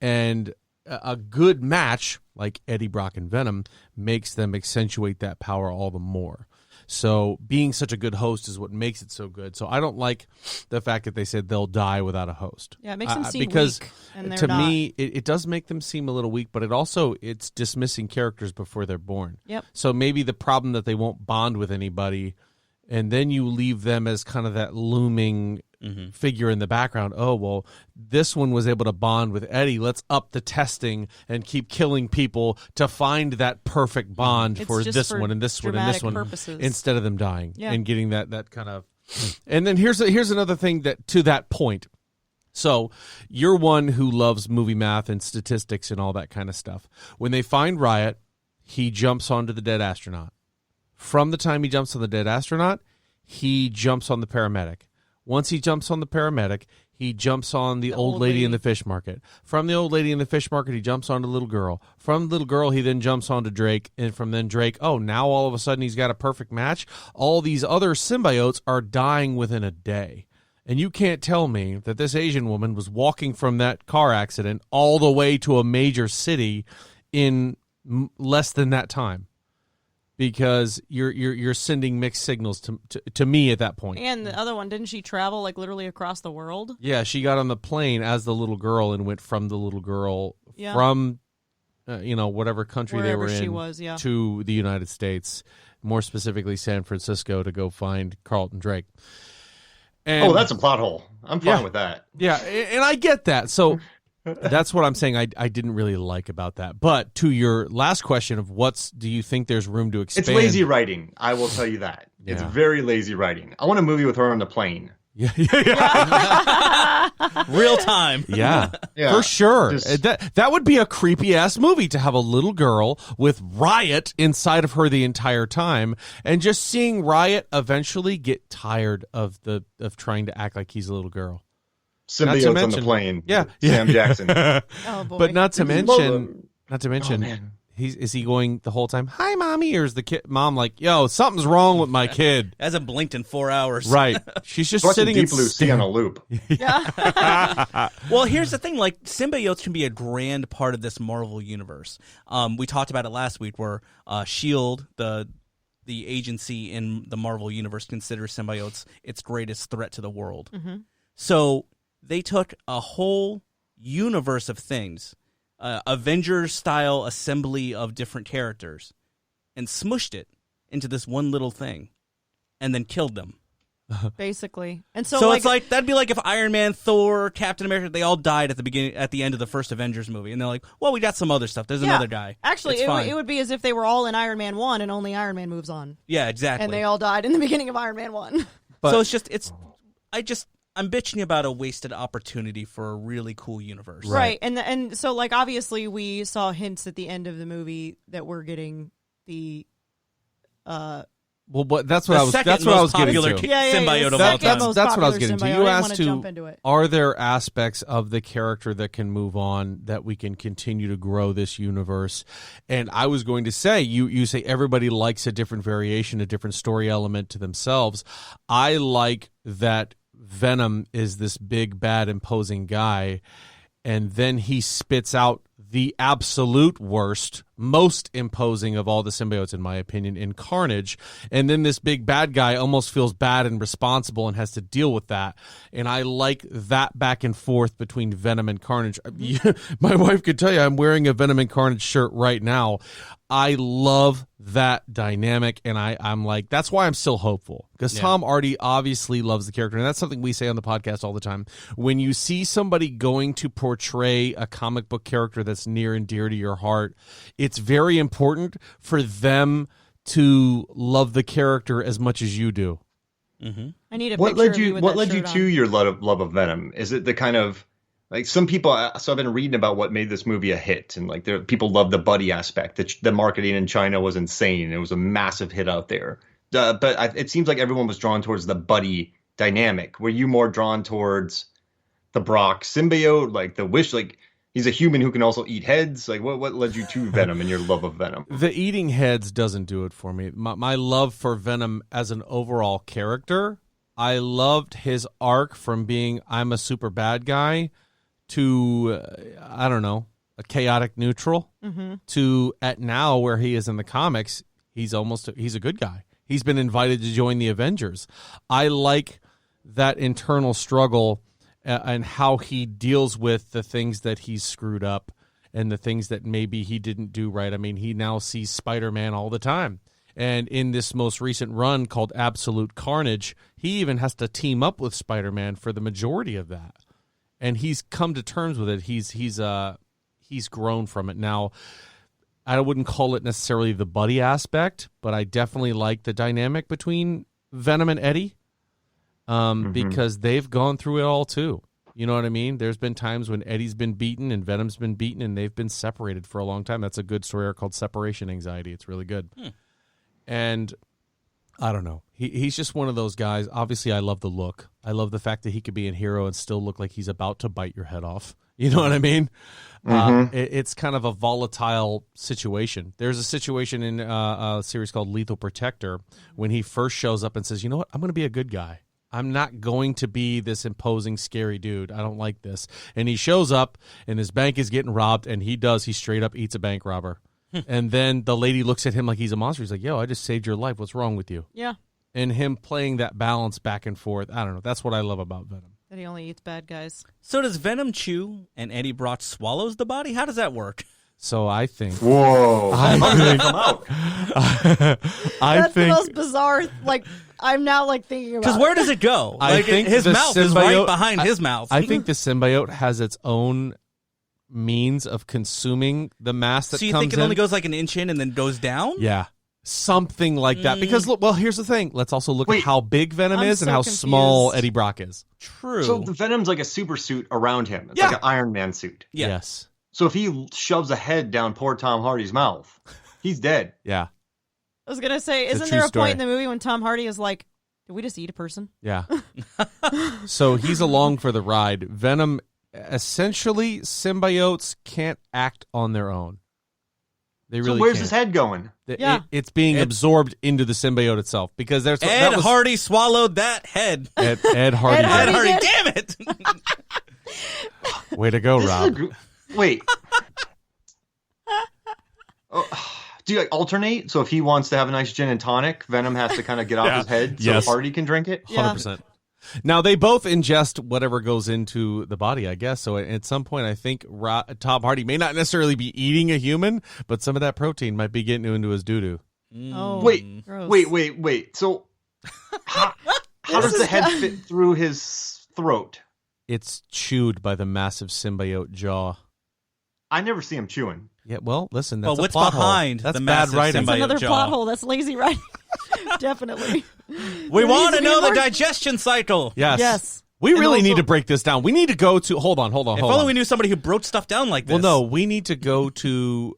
and a good match like Eddie Brock and Venom makes them accentuate that power all the more. So being such a good host is what makes it so good. So I don't like the fact that they said they'll die without a host. Yeah, it makes them seem because weak, and they're to not. me, it does make them seem a little weak, but it's dismissing characters before they're born. Yep. So maybe the problem that they won't bond with anybody, and then you leave them as kind of that looming figure in the background. Oh, well, this one was able to bond with Eddie. Let's up the testing and keep killing people to find that perfect bond It's for just this for one and this one and this dramatic one purposes. instead of them dying Yeah. and getting that kind of. And then here's another thing that to that point. So you're one who loves movie math and statistics and all that kind of stuff. When they find Riot, he jumps onto the dead astronaut. From the time he jumps on the dead astronaut, he jumps on the paramedic. Once he jumps on the paramedic, he jumps on the old lady in the fish market. From the old lady in the fish market, he jumps on the little girl. From the little girl, he then jumps onto Drake. And from then Drake, now all of a sudden he's got a perfect match. All these other symbiotes are dying within a day. And you can't tell me that this Asian woman was walking from that car accident all the way to a major city in less than that time. Because you're sending mixed signals to me at that point. And the other one, didn't she travel like literally across the world? Yeah, she got on the plane as the little girl and went from the little girl from whatever country Wherever they were she in was, yeah. to the United States, more specifically San Francisco, to go find Carlton Drake. And, That's a plot hole. I'm fine with that. Yeah, and I get that. So that's what I'm saying I didn't really like about that. But to your last question of do you think there's room to expand? It's lazy writing. I will tell you that. It's Yeah. very lazy writing. I want a movie with her on the plane. Yeah. Real time. Yeah, Yeah. for sure. Just- That would be a creepy ass movie to have a little girl with Riot inside of her the entire time, and just seeing Riot eventually get tired of trying to act like he's a little girl. Symbiotes on the mention- plane. Yeah, Sam Jackson. Oh boy. But not to mention, Oh, man. is he going the whole time, "Hi, mommy," or is the mom like, "Yo, something's wrong with my kid"? Hasn't blinked in 4 hours. Right. She's just Watching sitting Deep and Blue Sea on a loop. Well, here's the thing: like symbiotes can be a grand part of this Marvel universe. We talked about it last week, where Shield, the agency in the Marvel universe, considers symbiotes its greatest threat to the world. Mm-hmm. So they took a whole universe of things, Avengers-style assembly of different characters, and smushed it into this one little thing, and then killed them. Basically. And so, So like, it's like that'd be like if Iron Man, Thor, Captain America, they all died at the end of the first Avengers movie, and they're like, "Well, we got some other stuff. There's another guy." Actually, It's it fine. would be as if they were all in Iron Man 1 and only Iron Man moves on. Yeah, exactly. And they all died in the beginning of Iron Man 1. So I'm bitching about a wasted opportunity for a really cool universe. Right. And so, like, obviously we saw hints at the end of the movie that we're getting the Well, but that's what The I was. second That's what I was most getting popular to. symbiote of all That- time. that's what I was getting to. You asked jump into it. are there aspects of the character that can move on, that we can continue to grow this universe? And I was going to say, you say everybody likes a different variation, a different story element to themselves. I like that Venom is this big, bad, imposing guy, and then he spits out the absolute worst, most imposing of all the symbiotes, in my opinion, in Carnage. And then this big bad guy almost feels bad and responsible and has to deal with that. And I like that back and forth between Venom and Carnage. My wife could tell you I'm wearing a Venom and Carnage shirt right now. I love that dynamic, and I'm like, that's why I'm still hopeful, because Tom Hardy obviously loves the character, and that's something we say on the podcast all the time. When you see somebody going to portray a comic book character that's near and dear to your heart, it's very important for them to love the character as much as you do. Mm-hmm. I need a What picture led of you? with What that led you shirt to on. your love of Venom? Is it the kind of like some people? So I've been reading about what made this movie a hit, and like people love the buddy aspect. The marketing in China was insane. It was a massive hit out there. But it seems like everyone was drawn towards the buddy dynamic. Were you more drawn towards the Brock symbiote, like the Wish, like he's a human who can also eat heads? Like what led you to Venom and your love of Venom? The eating heads doesn't do it for me. My love for Venom as an overall character, I loved his arc from being I'm a super bad guy to, I don't know, a chaotic neutral, to at now where he is in the comics, he's a good guy. He's been invited to join the Avengers. I like that internal struggle and how he deals with the things that he's screwed up and the things that maybe he didn't do right. I mean, he now sees Spider-Man all the time. And in this most recent run called Absolute Carnage, he even has to team up with Spider-Man for the majority of that. And he's come to terms with it. He's grown from it. Now, I wouldn't call it necessarily the buddy aspect, but I definitely like the dynamic between Venom and Eddie, because they've gone through it all too. You know what I mean? There's been times when Eddie's been beaten and Venom's been beaten, and they've been separated for a long time. That's a good story arc called Separation Anxiety. It's really good. And I don't know. He's just one of those guys. Obviously, I love the look. I love the fact that he could be a hero and still look like he's about to bite your head off. You know what I mean? It's kind of a volatile situation. There's a situation in a series called Lethal Protector when he first shows up and says, you know what? I'm going to be a good guy. I'm not going to be this imposing, scary dude. I don't like this. And he shows up and his bank is getting robbed, and he straight up eats a bank robber. And then the lady looks at him like he's a monster. He's like, yo, I just saved your life. What's wrong with you? Yeah. And him playing that balance back and forth. I don't know. That's what I love about Venom. That he only eats bad guys. So does Venom chew and Eddie Brock swallows the body? How does that work? So I think. Whoa! How did they come out? That's the most bizarre. Like, I'm now like thinking about. Because where does it go? I Like think his the mouth is right symbiote- behind his mouth. I think the symbiote has its own means of consuming the mass that So you comes think it in. only goes like an inch in and then goes down? Yeah. Something like that. Because, look, well, here's the thing. Let's also look at Wait. how big Venom I'm is and so how confused. small Eddie Brock is. True. So the Venom's like a super suit around him. It's Yeah. like an Iron Man suit. Yeah. Yes. So if he shoves a head down poor Tom Hardy's mouth, he's dead. Yeah. I was gonna say, It's a isn't true there a story. point in the movie when Tom Hardy is like, "Did we just eat a person?" Yeah. So he's along for the ride. Venom, essentially, symbiotes can't act on their own. They really So where's can't. his head going? Yeah. It's being absorbed into the symbiote itself because there's Ed Hardy swallowed that head. Ed Hardy. Ed did. Hardy. Ed Hardy, did. damn it! Way to go, This is Rob. wait. Do you like alternate? So if he wants to have a nice gin and tonic, Venom has to kind of get off his head so Yes. Hardy can drink it? 100%. Now, they both ingest whatever goes into the body, I guess. So at some point, I think Tom Hardy may not necessarily be eating a human, but some of that protein might be getting into his doo-doo. Oh, Wait, gross. wait. So how does the head fit through his throat? It's chewed by the massive symbiote jaw. I never see him chewing. Yeah, well, listen, that's Well, a what's plot hole. behind That's the bad massive writing. That's symbiote another jaw? plot hole. That's lazy writing. Definitely. We There want needs to be know the more- digestion cycle. Yes. Yes. We really also- need to break this down. We need to go to... Hold on. If only we knew somebody who broke stuff down like this. Well, no, we need to go to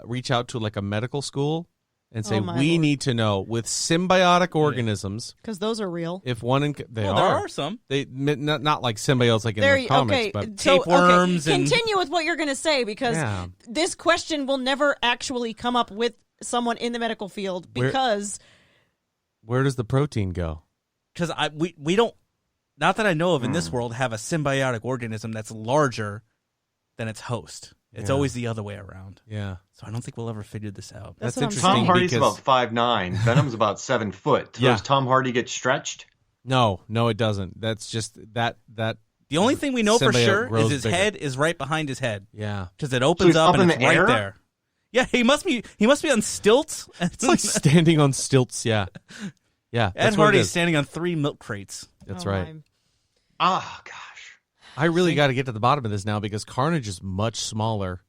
reach out to like a medical school and say Oh, my we Lord. need to know with symbiotic organisms Because those are real. if one they Well, are. there are some. They not like symbiotes like in There, the comics, okay, but so Tapeworms and- continue with what you're going to say because Yeah. this question will never actually come up with someone in the medical field because where does the protein go? Because we don't, not that I know of in this world, have a symbiotic organism that's larger than its host. It's Yeah. always the other way around. Yeah, So I don't think we'll ever figure this out. That's that's what I'm interesting. saying. Tom Hardy's because- about 5'9". Venom's about 7 foot. So Yeah. does Tom Hardy get stretched? No, it doesn't. That's just that. The only thing we know for Symbiote sure is grows his bigger. head is right behind his head Yeah, because it opens he's up up and in it's the right air? there. Yeah, he must be on stilts. it's like standing on stilts. Yeah, Ed that's what it Hardy's is. standing on 3 milk crates. That's Oh, right. my. Ah, gosh. I really got to get to the bottom of this now because Carnage is much smaller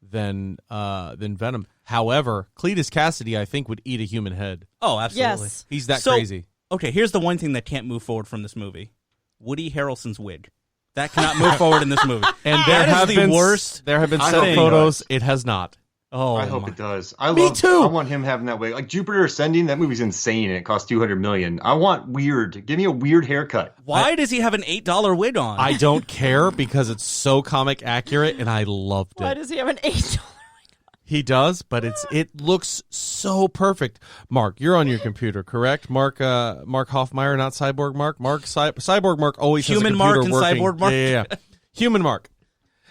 than Venom. However, Cletus Cassidy, I think, would eat a human head. Oh, absolutely. Yes. He's that So- crazy. Okay, here's the one thing that can't move forward from this movie: Woody Harrelson's wig. That cannot move forward in this movie. And there That is have the been worst. There have been I set hope it photos. does. It has not. Oh, I hope my. it does. I Me love. too. I want him having that way. Like Jupiter Ascending, that movie's insane and it cost $200 million. I want weird. Give me a weird haircut. Why does he have an $8 wig on? I don't care because it's so comic accurate, and I loved Why it. does he have an $8? He does, but it looks so perfect. Mark, you're on your computer, correct? Mark Hofmeyer, not Cyborg Mark. Cyborg Mark always Human has a Mark computer and working. Cyborg Mark? Yeah. Human Mark.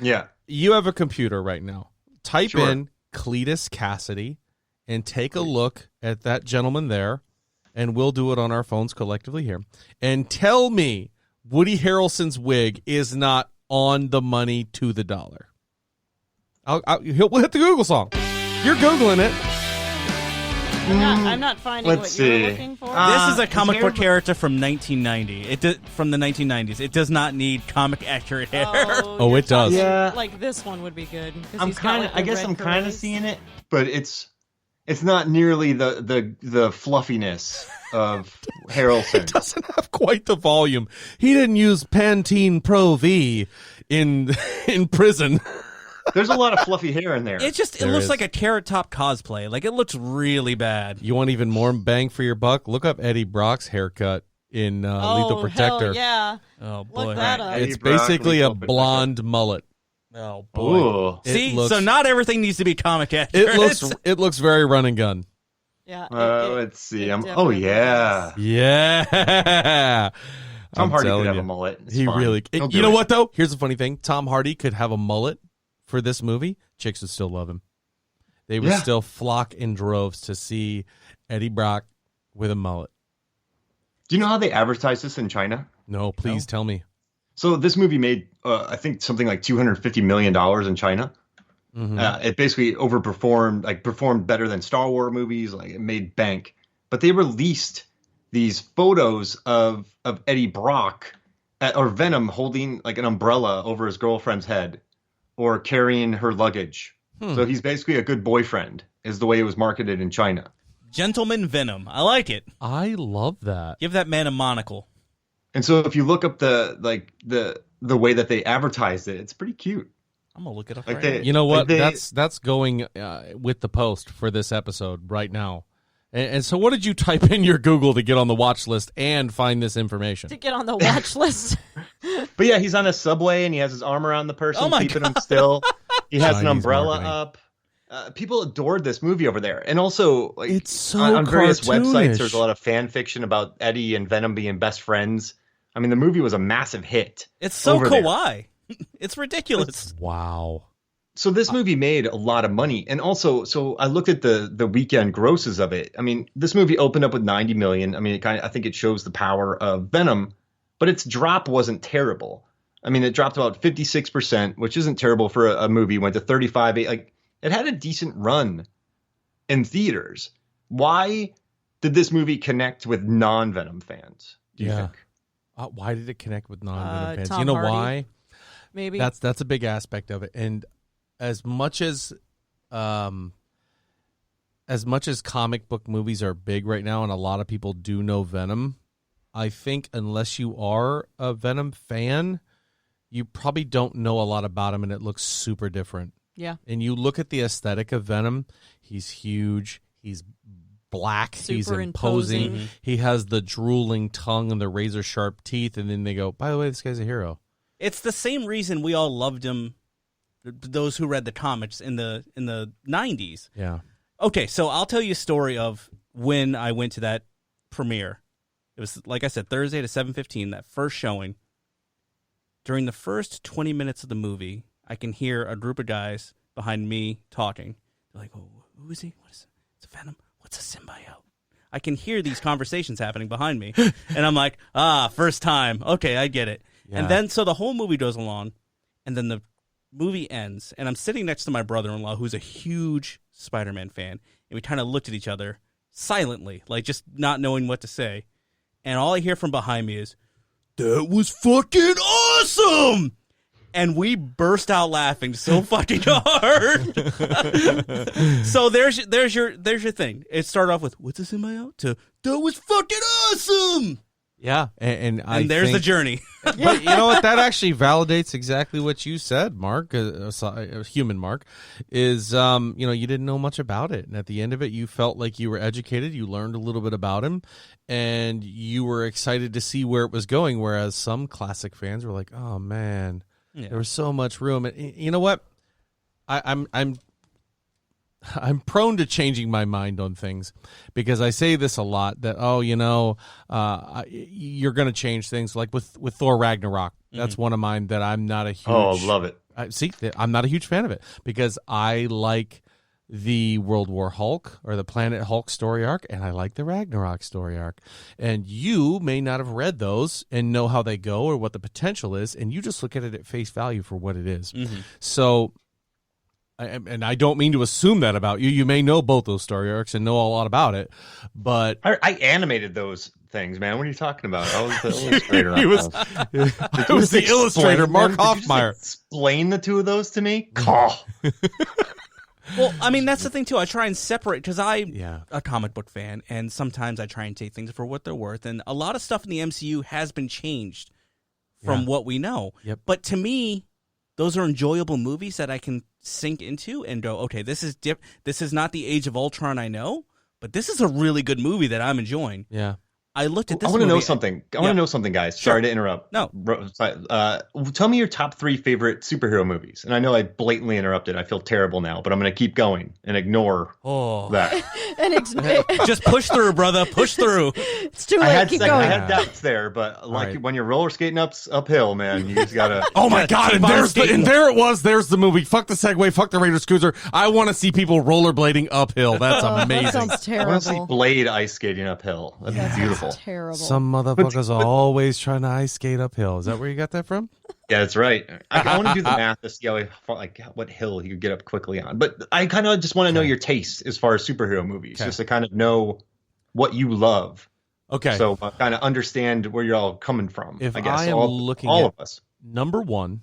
Yeah. You have a computer right now. Type Sure. in Cletus Cassidy and take a look at that gentleman there, and we'll do it on our phones collectively here. And tell me Woody Harrelson's wig is not on the money to the dollar. We'll hit the Google song. You're Googling it. I'm not finding Let's what see. you're looking for. This is a his comic book hair- character from 1990. From the 1990s. It does not need comic accurate hair. Oh, you're it does. talking- Yeah. Like this one would be good. 'cause I'm he's got, kind of. like, the I guess red I'm kind of curls. seeing it, but it's not nearly the fluffiness of Harrelson. Doesn't have quite the volume. He didn't use Pantene Pro V in prison. There's a lot of fluffy hair in there. It There looks is. like a Carrot Top cosplay. Like, it looks really bad. You want even more bang for your buck? Look up Eddie Brock's haircut in Lethal Oh, Protector. hell yeah. Oh, boy. Look that up. Eddie It's Brock, basically a Lethal Protector. blonde mullet. Oh, boy. Ooh. It See, looks- so not everything needs to be comic accurate. It looks very run and gun. Yeah. Let's see. it Oh definitely yeah. Yeah. Tom I'm Hardy telling could have you. a mullet. It's He fine. really. He'll do You know it. what though? Here's the funny thing: Tom Hardy could have a mullet for this movie. Chicks would still love him. They would Yeah. still flock in droves to see Eddie Brock with a mullet. Do you know how they advertise this in China? No, please tell me. So this movie made, I think, something like $250 million in China. It basically performed better than Star Wars movies. Like, it made bank. But they released these photos of Eddie Brock or Venom holding like an umbrella over his girlfriend's head or carrying her luggage. So he's basically a good boyfriend, is the way it was marketed in China. Gentleman Venom. I like it. I love that. Give that man a monocle. And so if you look up the way that they advertised it, it's pretty cute. I'm gonna look it up Like right they- now. You know what? They- That's going with the post for this episode right now. And so, what did you type in your Google to get on the watch list and find this information? To get on the watch list. But yeah, he's on a subway and he has his arm around the person, Oh my keeping him still. He has an Chinese umbrella marketing. up. People adored this movie over there, and also like It's so on various cartoonish. websites, there's a lot of fan fiction about Eddie and Venom being best friends. I mean, the movie was a massive hit. It's so over there. kawaii. It's ridiculous. Wow. So this movie made a lot of money, and also, so I looked at the weekend grosses of it. I mean, this movie opened up with 90 million. I mean, I think it shows the power of Venom, but its drop wasn't terrible. I mean, it dropped about 56%, which isn't terrible for a movie. Went to 35. Like, it had a decent run in theaters. Why did this movie connect with non-Venom fans? Do you think? Why did it connect with non-Venom fans? Tom You know Hardy, why? Maybe. That's a big aspect of it. And as much as comic book movies are big right now, and a lot of people do know Venom, I think unless you are a Venom fan, you probably don't know a lot about him, and it looks super different. Yeah. And you look at the aesthetic of Venom, he's huge, he's black, he's Super imposing, imposing. he has the drooling tongue and the razor sharp teeth, and then they go, by the way, this guy's a hero. It's the same reason we all loved him. Those who read the comics in the 90s. Yeah. Okay, so I'll tell you a story of when I went to that premiere. It was, like I said, Thursday at 7:15, that first showing. During the first 20 minutes of the movie, I can hear a group of guys behind me talking. They're like, oh, who is he? What is it? It's a Venom. What's a symbiote? I can hear these conversations happening behind me. And I'm like, first time. Okay, I get it. Yeah. And then, so the whole movie goes along, and then the movie ends, and I'm sitting next to my brother-in-law, who's a huge Spider-Man fan, and we kind of looked at each other silently, like just not knowing what to say. And all I hear from behind me is, that was fucking awesome! And we burst out laughing so fucking hard. So there's your thing. It started off with, what's a symbiote? To, that was fucking awesome! Yeah, and There's the think, journey. But you know what? That actually validates exactly what you said, Mark. Human Mark is, you didn't know much about it, and at the end of it, you felt like you were educated. You learned a little bit about him, and you were excited to see where it was going. Whereas some classic fans were like, "Oh man, there was so much room." And you know what? I'm prone to changing my mind on things because I say this a lot that, you're going to change things like with Thor Ragnarok. That's one of mine that I'm not a huge. Oh, love it. I'm not a huge fan of it because I like the World War Hulk or the Planet Hulk story arc, and I like the Ragnarok story arc. And you may not have read those and know how they go or what the potential is, and you just look at it at face value for what it is. So... And I don't mean to assume that about you. You may know both those story arcs and know a lot about it, but I animated those things, man. What are you talking about? I was the illustrator. I was the illustrator, Mark Hofmeyer. Explain the two of those to me. Oh. Well, I mean, that's the thing, too. I try and separate, because I'm Yeah. a comic book fan, and sometimes I try and take things for what they're worth, and a lot of stuff in the MCU has been changed from what we know. Yep. But to me, those are enjoyable movies that I can sink into and go, okay, this is not the Age of Ultron I know, but this is a really good movie that I'm enjoying. Yeah. I looked at this I want to know movie- something. I want to know something, guys. Sure. Sorry to interrupt. No. Tell me your top 3 favorite superhero movies. And I know I blatantly interrupted. I feel terrible now, but I'm going to keep going and ignore that. And Just push through, brother. Push through. it's too I late. had Keep I going. had doubts there, but like right. when you're roller skating uphill, man, you just gotta. Oh my Yeah, God! keep And on there skating. it was. There's the movie. Fuck the Segway. Fuck the Raider Scooter. I want to see people rollerblading uphill. That's That amazing. sounds I want to see terrible. Blade ice skating uphill. That'd be beautiful. Terrible. Some motherfuckers are always trying to ice skate uphill. Is that where you got that from? Yeah, that's right. I want to do the math to see what hill you could get up quickly on. But I kind of just want to know your taste as far as superhero movies, just to kind of know what you love. Okay. So kind of understand where you're all coming from. If I guess I am all looking all at- of us. Number one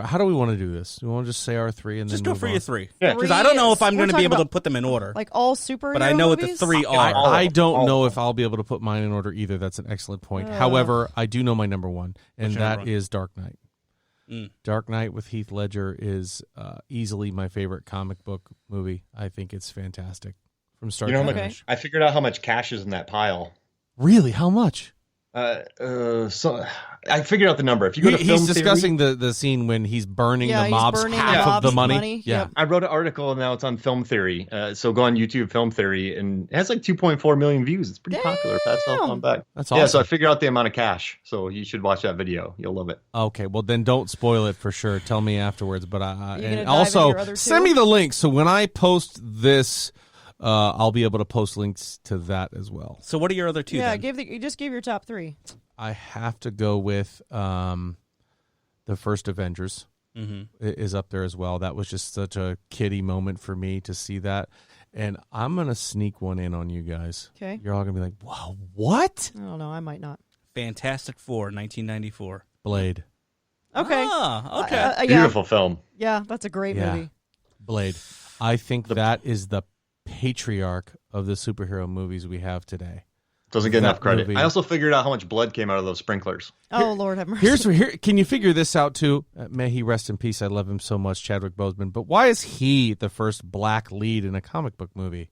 How do we want to do this? Do we want to just say our three and Just then go move for on? your three. Yeah. Because I don't know if I'm We're going to be talking able to about, put them in order. like all superhero But I know what the movies? three are. I don't all know of if I'll be able to put mine in order either. That's an excellent point. However, I do know my number one, and What's your that number is Dark Knight. Mm. Dark Knight with Heath Ledger is easily my favorite comic book movie. I think it's fantastic from start You know to how much? finish. I figured out how much cash is in that pile. Really? How much? So I figured out the number. If you go to He's Film discussing the scene when he's burning Yeah, the he's mob's burning half the of the mob's money. money. Yeah. Yep. I wrote an article and now it's on Film Theory. So go on YouTube, Film Theory, and it has like 2.4 million views. It's pretty popular. If that's not on back. That's Yeah, so awesome. I figured out the amount of cash. So you should watch that video. You'll love it. Okay, well then don't spoil it for sure. Tell me afterwards. But gonna and dive also into your other send two? me the link so when I post this, I'll be able to post links to that as well. So what are your other two Yeah, then? you just gave your top three. I have to go with the first Avengers is up there as well. That was just such a kiddie moment for me to see that. And I'm going to sneak one in on you guys. Okay. You're all going to be like, wow, what? I don't know. I might not. Fantastic Four, 1994. Blade. Okay. Ah, okay. Yeah. Beautiful film. Yeah, that's a great Yeah. movie. Blade. I think that is the patriarch of the superhero movies we have today. Doesn't get That enough credit. movie. I also figured out how much blood came out of those sprinklers. Oh, Lord have mercy. Here, can you figure this out too? May he rest in peace. I love him so much, Chadwick Boseman. But why is he the first black lead in a comic book movie?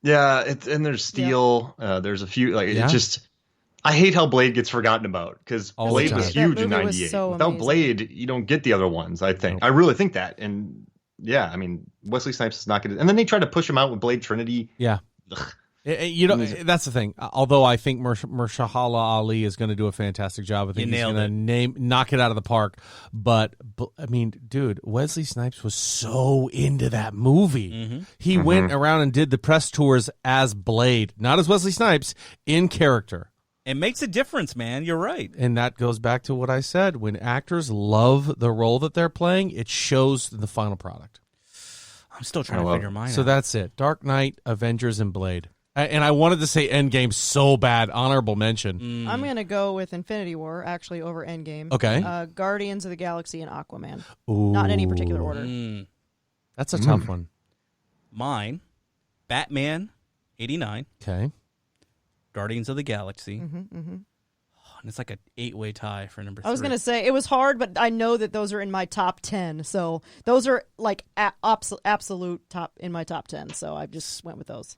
Yeah, and there's Steel. There's a few. Like Yeah. it just. I hate how Blade gets forgotten about because All the Blade time. was That huge in movie was '98. so Without amazing. Blade, you don't get the other ones. I think. Nope. I really think that. And yeah, I mean Wesley Snipes is not going to. And then they tried to push him out with Blade Trinity. Yeah. Ugh. You know, that's the thing. Although I think Mahershala Ali is going to do a fantastic job. I think he's nailed going to knock it out of the park. But I mean, dude, Wesley Snipes was so into that movie. He went around and did the press tours as Blade, not as Wesley Snipes, in character. It makes a difference, man. You're right. And that goes back to what I said. When actors love the role that they're playing, it shows in the final product. I'm still trying to figure mine So out. that's it. Dark Knight, Avengers, and Blade. And I wanted to say Endgame so bad. Honorable mention. I'm going to go with Infinity War, actually, over Endgame. Okay. Guardians of the Galaxy and Aquaman. Ooh. Not in any particular order. That's a tough one. Mine, Batman, 89, Okay. Guardians of the Galaxy. And it's like an 8-way tie for number 3. I was going to say, it was hard, but I know that those are in my top 10. So those are like absolute top in my top 10. So I just went with those.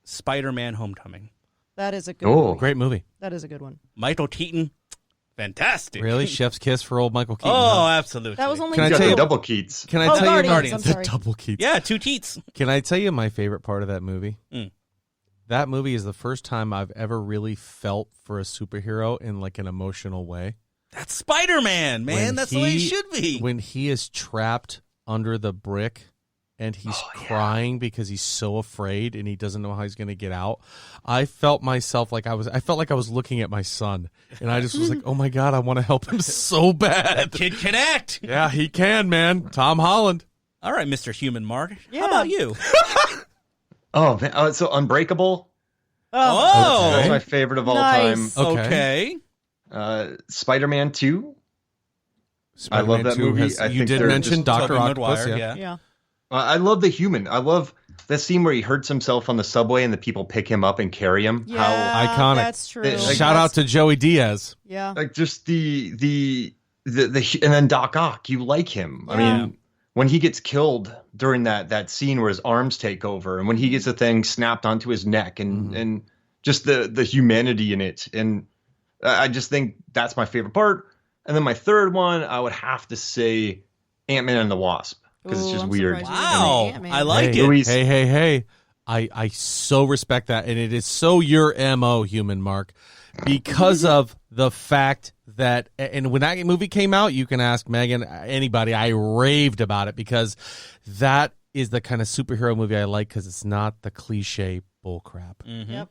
Spider-Man Homecoming. That is a good Oh. movie. Great movie. That is a good one. Michael Keaton, fantastic. Really? Chef's kiss for old Michael Keaton. Oh, huh? absolutely. That was only Can I You got tell the you- double Keats. Can I Oh, tell Guardians, you I'm the sorry. double Keats? Yeah, 2 Keats. Can I tell you my favorite part of that movie? Mm. That movie is the first time I've ever really felt for a superhero in like an emotional way. That's Spider-Man, man. When That's the way it should be. When he is trapped under the brick and he's crying because he's so afraid and he doesn't know how he's going to get out. I felt myself like I felt like I was looking at my son, and I just was like, "Oh my god, I want to help him so bad." Kid can act. Yeah, he can, man. Tom Holland. All right, Mr. Human Mark. Yeah. How about you? Oh, man. So Unbreakable. Oh, That's my favorite of all Nice. time. Okay. Spider-Man 2. Spider-Man love that 2 movie. has- I you think did they're mention just Dr. Tobey Octopus. Maguire, Yeah. Yeah. I love the human. I love that scene where he hurts himself on the subway and the people pick him up and carry him. Yeah, iconic. That's true. Like, Shout out to Joey Diaz. Yeah. Like just the and then Doc Ock, you like him. I Yeah. mean, when he gets killed during that scene where his arms take over, and when he gets the thing snapped onto his neck, and just the humanity in it, and I just think that's my favorite part. And then my third one, I would have to say Ant-Man and the Wasp, because it's Ooh, just I'm weird. surprised you didn't say wow. Ant-Man. I like hey, it. Louise. Hey. I so respect that. And it is so your MO, Human Mark, because of the fact that, and when that movie came out, you can ask Megan, anybody, I raved about it because that is the kind of superhero movie I like because it's not the cliche bullcrap. Yep.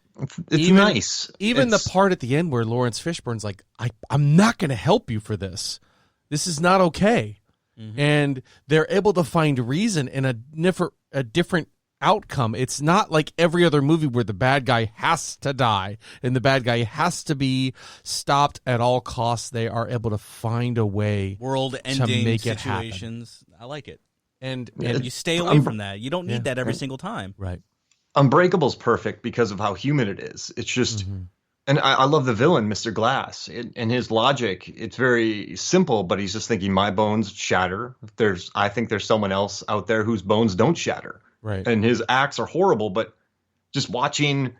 It's nice. Even It's- the part at the end where Lawrence Fishburne's like, I'm not going to help you for this. This is not okay. And they're able to find reason in a different outcome. It's not like every other movie where the bad guy has to die and the bad guy has to be stopped at all costs. They are able to find a way World-ending to make it situations. I like it. And You stay away from that. You don't need that every single time. right. Unbreakable's perfect because of how human it is. It's just, and I love the villain, Mr. Glass, and his logic. It's very simple, but he's just thinking my bones shatter. I think there's someone else out there whose bones don't shatter. Right. And his acts are horrible, but just watching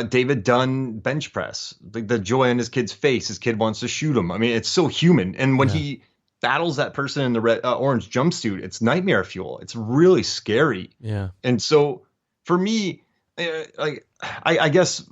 David Dunn bench press, the joy on his kid's face, his kid wants to shoot him. I mean, it's so human. And when he battles that person in the red, orange jumpsuit, it's nightmare fuel. It's really scary. Yeah. And so for me, I guess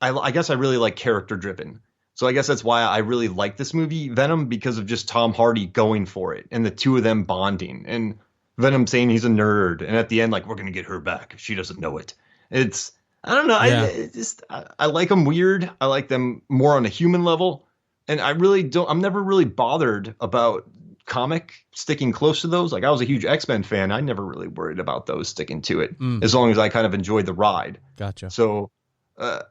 I really like character driven. So I guess that's why I really like this movie, Venom, because of just Tom Hardy going for it and the two of them bonding and Venom saying he's a nerd. And at the end, like, we're going to get her back. She doesn't know it. It's, I don't know. Yeah. I like them weird. I like them more on a human level. And I'm never really bothered about comic sticking close to those. Like, I was a huge X-Men fan. I never really worried about those sticking to it as long as I kind of enjoyed the ride. Gotcha. So,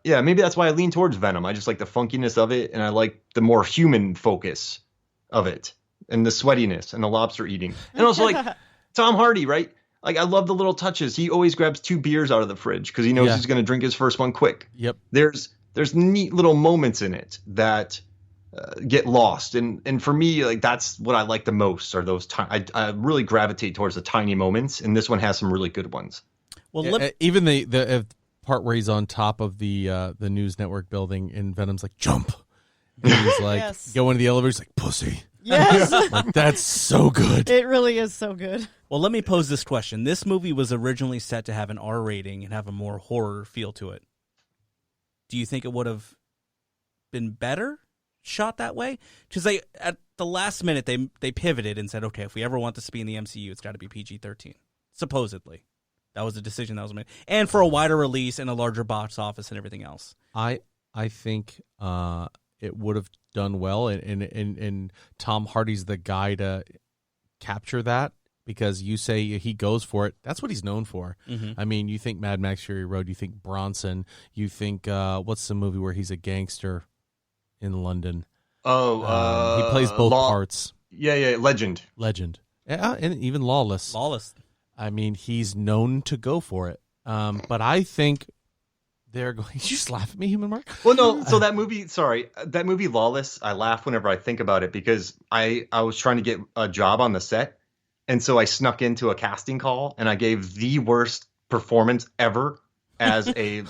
yeah, maybe that's why I lean towards Venom. I just like the funkiness of it, and I like the more human focus of it, and the sweatiness and the lobster eating. And also, like, Tom Hardy, right? Like, I love the little touches. He always grabs 2 beers out of the fridge because he knows he's going to drink his first one quick. Yep. There's neat little moments in it that get lost, and for me, like, that's what I like the most. Are those I really gravitate towards the tiny moments, and this one has some really good ones. Well, even the part where he's on top of the news network building and Venom's like, jump. And he's like, go into the elevator. He's like, pussy. Yes. Like, that's so good. It really is so good. Well, let me pose this question. This movie was originally set to have an R rating and have a more horror feel to it. Do you think it would have been better shot that way? Because at the last minute, they pivoted and said, okay, if we ever want this to be in the MCU, it's got to be PG-13. Supposedly. That was a decision that was made. And for a wider release and a larger box office and everything else. I think it would have done well, and Tom Hardy's the guy to capture that, because you say he goes for it. That's what he's known for. Mm-hmm. I mean, you think Mad Max Fury Road, you think Bronson, you think what's the movie where he's a gangster in London? He plays both parts. Yeah, Legend. Yeah, and even Lawless. I mean, he's known to go for it. But I think they're going. You just laugh at me, Human Mark? Well, no. So that movie Lawless, I laugh whenever I think about it because I was trying to get a job on the set, and so I snuck into a casting call and I gave the worst performance ever as a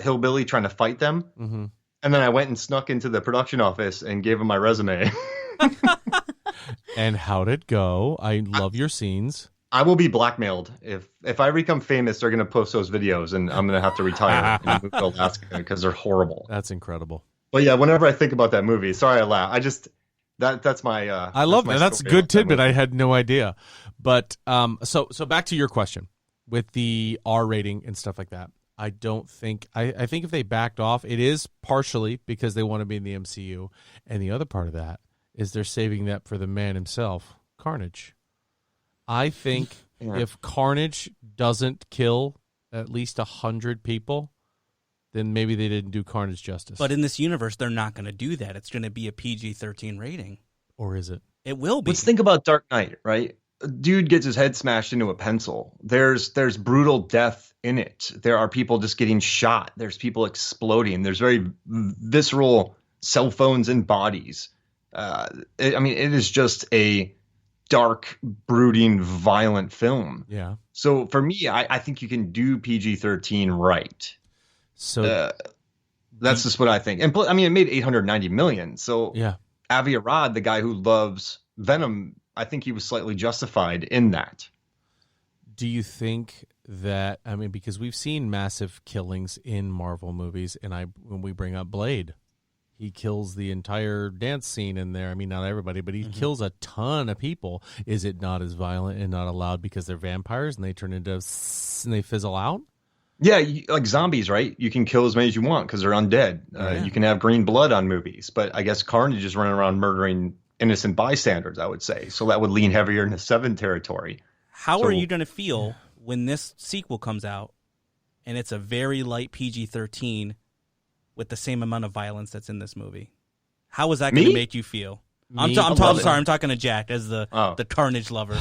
hillbilly trying to fight them. Mm-hmm. And then I went and snuck into the production office and gave him my resume. And how'd it go? I love your scenes. I will be blackmailed. If I become famous, they're going to post those videos, and I'm going to have to retire and move to Alaska because they're horrible. That's incredible. But yeah, whenever I think about that movie, sorry I laugh. I just that's my. I love that. That's a good tidbit. I had no idea. But so back to your question with the R rating and stuff like that. I don't think I think if they backed off, it is partially because they want to be in the MCU, and the other part of that is they're saving that for the man himself, Carnage. I think if Carnage doesn't kill at least 100 people, then maybe they didn't do Carnage justice. But in this universe, they're not going to do that. It's going to be a PG-13 rating. Or is it? It will be. Let's think about Dark Knight, right? A dude gets his head smashed into a pencil. There's brutal death in it. There are people just getting shot. There's people exploding. There's very visceral cell phones and bodies. It is just a dark, brooding, violent film. Yeah. So for me, I think you can do PG-13 right. So that's just what I think. And I mean, it made $890 million. So yeah, Avi Arad, the guy who loves Venom, I think he was slightly justified in that. Do you think that, I mean, because we've seen massive killings in Marvel movies, and when we bring up Blade, he kills the entire dance scene in there. I mean, not everybody, but he kills a ton of people. Is it not as violent and not allowed because they're vampires and they turn into and they fizzle out? Yeah, like zombies, right? You can kill as many as you want because they're undead. You can have green blood on movies, but I guess Carnage is running around murdering innocent bystanders, I would say. So that would lean heavier into 7 territory. How are you going to feel when this sequel comes out, and it's a very light PG-13 with the same amount of violence that's in this movie, how is that going to make you feel? I'm talking to Jack as the Carnage lover.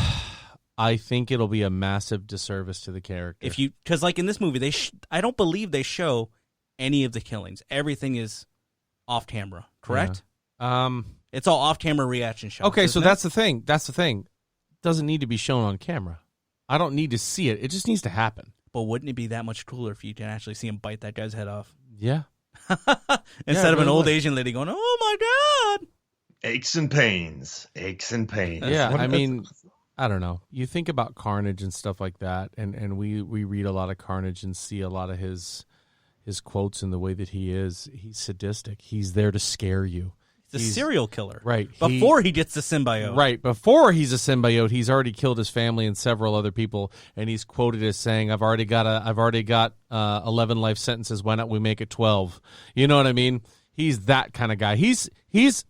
I think it'll be a massive disservice to the character. Because like in this movie, I don't believe they show any of the killings. Everything is off camera, correct? Yeah. It's all off camera reaction shots. Okay, so that's the thing. That's the thing. Doesn't need to be shown on camera. I don't need to see it. It just needs to happen. But wouldn't it be that much cooler if you can actually see him bite that guy's head off? Yeah. Instead of an old Asian lady going, "Oh my God." Aches and pains. Yeah, I mean, I don't know. You think about Carnage and stuff like that, and we read a lot of Carnage and see a lot of his quotes and the way that he is. He's sadistic. He's there to scare you. He's a serial killer. Right. Before he gets the symbiote. Right. Before he's a symbiote, he's already killed his family and several other people, and he's quoted as saying, I've already got 11 life sentences. Why not we make it 12? You know what I mean? He's that kind of guy. He's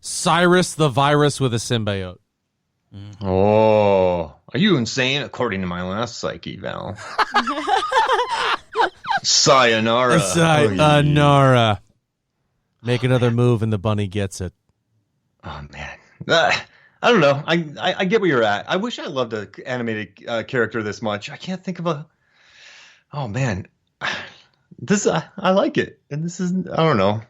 Cyrus the Virus with a symbiote. Oh, are you insane? According to my last psyche, Val. Sayonara. Sayonara. Make another move and the bunny gets it. Oh, man. I don't know. I get where you're at. I wish I loved an animated character this much. I can't think of a... Oh, man. I like it. And this is... I don't know.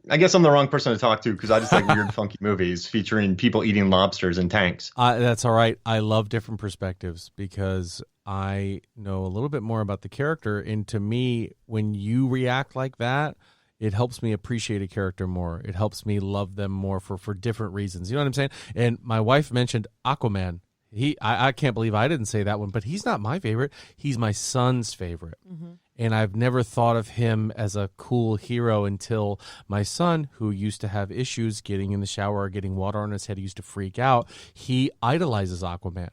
I guess I'm the wrong person to talk to because I just like weird, funky movies featuring people eating lobsters in tanks. That's all right. I love different perspectives because I know a little bit more about the character. And to me, when you react like that, it helps me appreciate a character more. It helps me love them more for different reasons. You know what I'm saying? And my wife mentioned Aquaman. I can't believe I didn't say that one, but he's not my favorite. He's my son's favorite. Mm-hmm. And I've never thought of him as a cool hero until my son, who used to have issues getting in the shower or getting water on his head, he used to freak out. He idolizes Aquaman.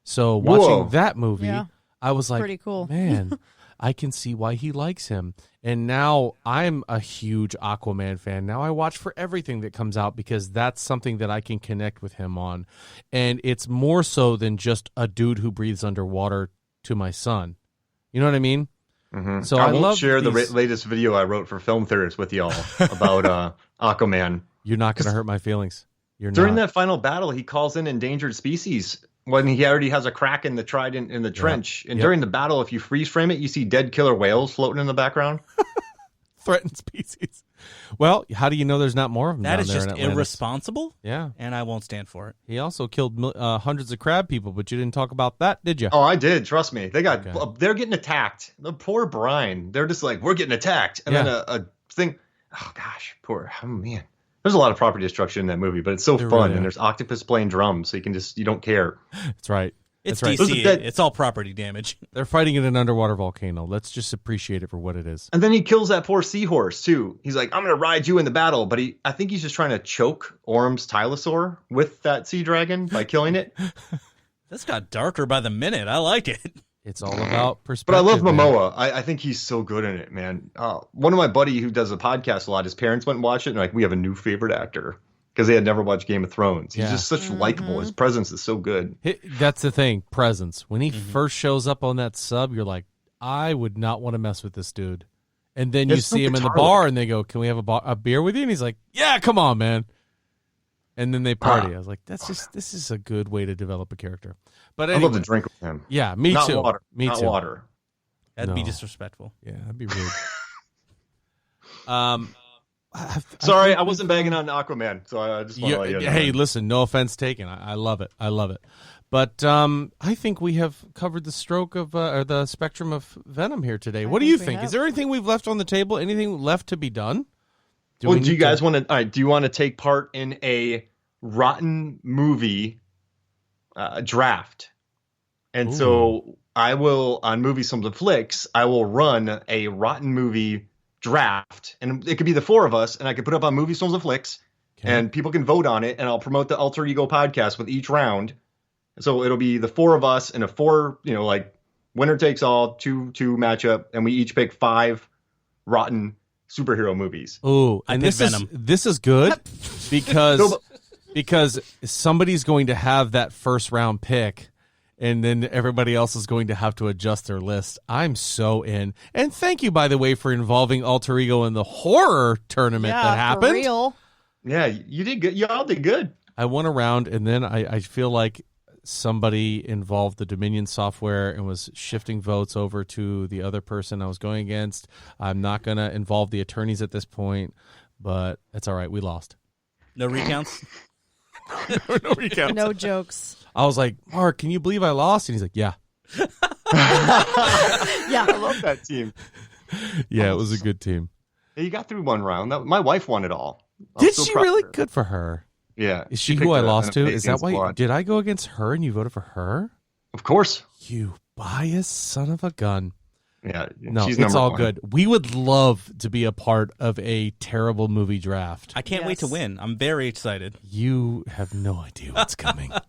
So watching that movie, I was like, pretty cool. Man, I can see why he likes him. And now I'm a huge Aquaman fan. Now I watch for everything that comes out because that's something that I can connect with him on. And it's more so than just a dude who breathes underwater to my son. You know what I mean? Mm-hmm. So I won't share the latest video I wrote for Film Theorists with y'all about Aquaman. You're not going to hurt my feelings. During that final battle, he calls in endangered species when he already has a crack in the trident in the trench. And during the battle, if you freeze frame it, you see dead killer whales floating in the background. Threatened species. Well, how do you know there's not more of them? That down is there just in Atlantis? irresponsible. Yeah. And I won't stand for it. He also killed hundreds of crab people, but you didn't talk about that, did you? Oh, I did. Trust me. They're getting attacked. The poor brine. They're just like, we're getting attacked. And then a thing. Oh, gosh. Oh, man. There's a lot of property destruction in that movie, but it's so fun. Really and there's octopus playing drums, so you don't care. That's right. It's That's DC. Right. It's all property damage. They're fighting in an underwater volcano. Let's just appreciate it for what it is. And then he kills that poor seahorse, too. He's like, I'm going to ride you in the battle. But I think he's just trying to choke Orm's Tylosaur with that sea dragon by killing it. This got darker by the minute. I like it. It's all about perspective. But I love man. Momoa. I think he's so good in it, man. One of my buddy who does a podcast a lot, his parents went and watched it, and like, we have a new favorite actor. Because they had never watched Game of Thrones. He's just such likable. His presence is so good. That's the thing, presence. When he first shows up on that sub, you're like, I would not want to mess with this dude. And then you see him in the bar, and they go, can we have a beer with you? And he's like, yeah, come on, man. And then they party. I was like, this is a good way to develop a character. But anyway, I'd love to drink with him. Yeah, me Not too. Water. Me Not too. water. That'd be disrespectful. Yeah, that'd be rude. Sorry, I wasn't bagging on Aquaman, so I just want to let you know. Hey, listen, no offense taken. I love it. I love it. But I think we have covered the stroke of or the spectrum of Venom here today. What do you think? Is there anything we've left on the table? Anything left to be done? Do you guys want to? All right, do you want to take part in a rotten movie draft? And so I will on Movies Films Flix. I will run a rotten movie draft, and it could be the four of us, and I could put up on Movies Films Flix, and people can vote on it, and I'll promote the Alter Ego podcast with each round. So it'll be the four of us in a like winner takes all, two matchup, and we each pick 5 rotten superhero movies. Oh, and this is good because somebody's going to have that first round pick, and then everybody else is going to have to adjust their list. I'm so in. And thank you, by the way, for involving Alter Ego in the horror tournament that happened. For real. Yeah, you did good. You all did good. I went around, and then I feel like somebody involved the Dominion software and was shifting votes over to the other person I was going against. I'm not going to involve the attorneys at this point, but it's all right. We lost. No recounts? No recounts. No jokes. I was like, Mark, can you believe I lost? And he's like, yeah. Yeah. I love that team. Yeah, it was a good team. Yeah, you got through one round. My wife won it all. Did she really? Good for her. Yeah. Is she who I lost to? an Is that amazing why? squad. Did I go against her and you voted for her? Of course. You biased son of a gun. Yeah. No, she's it's number all one. good. We would love to be a part of a terrible movie draft. I can't wait to Yes. win. I'm very excited. You have no idea what's coming. All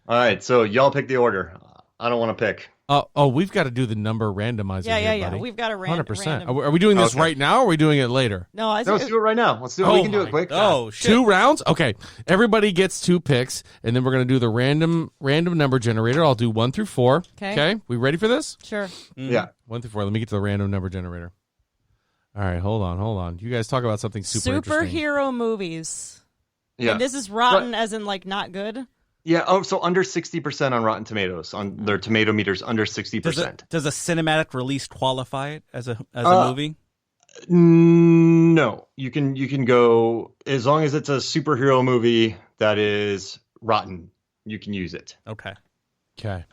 right, so y'all pick the order. I don't want to pick. Oh, we've got to do the number randomizer. Yeah, here, yeah. buddy. We've got a 100%. random. Are we doing this Okay. right now, or are we doing it later? No, I No, let's do it right now. Let's do it. We can do it quick. Oh, shit. 2 rounds? Okay. Everybody gets 2 picks, and then we're going to do the random number generator. I'll do 1 through 4. Okay. We ready for this? Sure. Yeah. 1 through 4. Let me get to the random number generator. All right, hold on. You guys talk about something super interesting. Superhero movies. Yeah. And this is rotten, as in like not good. Yeah. Oh, so under 60% on Rotten Tomatoes. On their tomato meters, under 60%. Does a cinematic release qualify it as a movie? No, you can go as long as it's a superhero movie that is rotten. You can use it. Okay. Okay.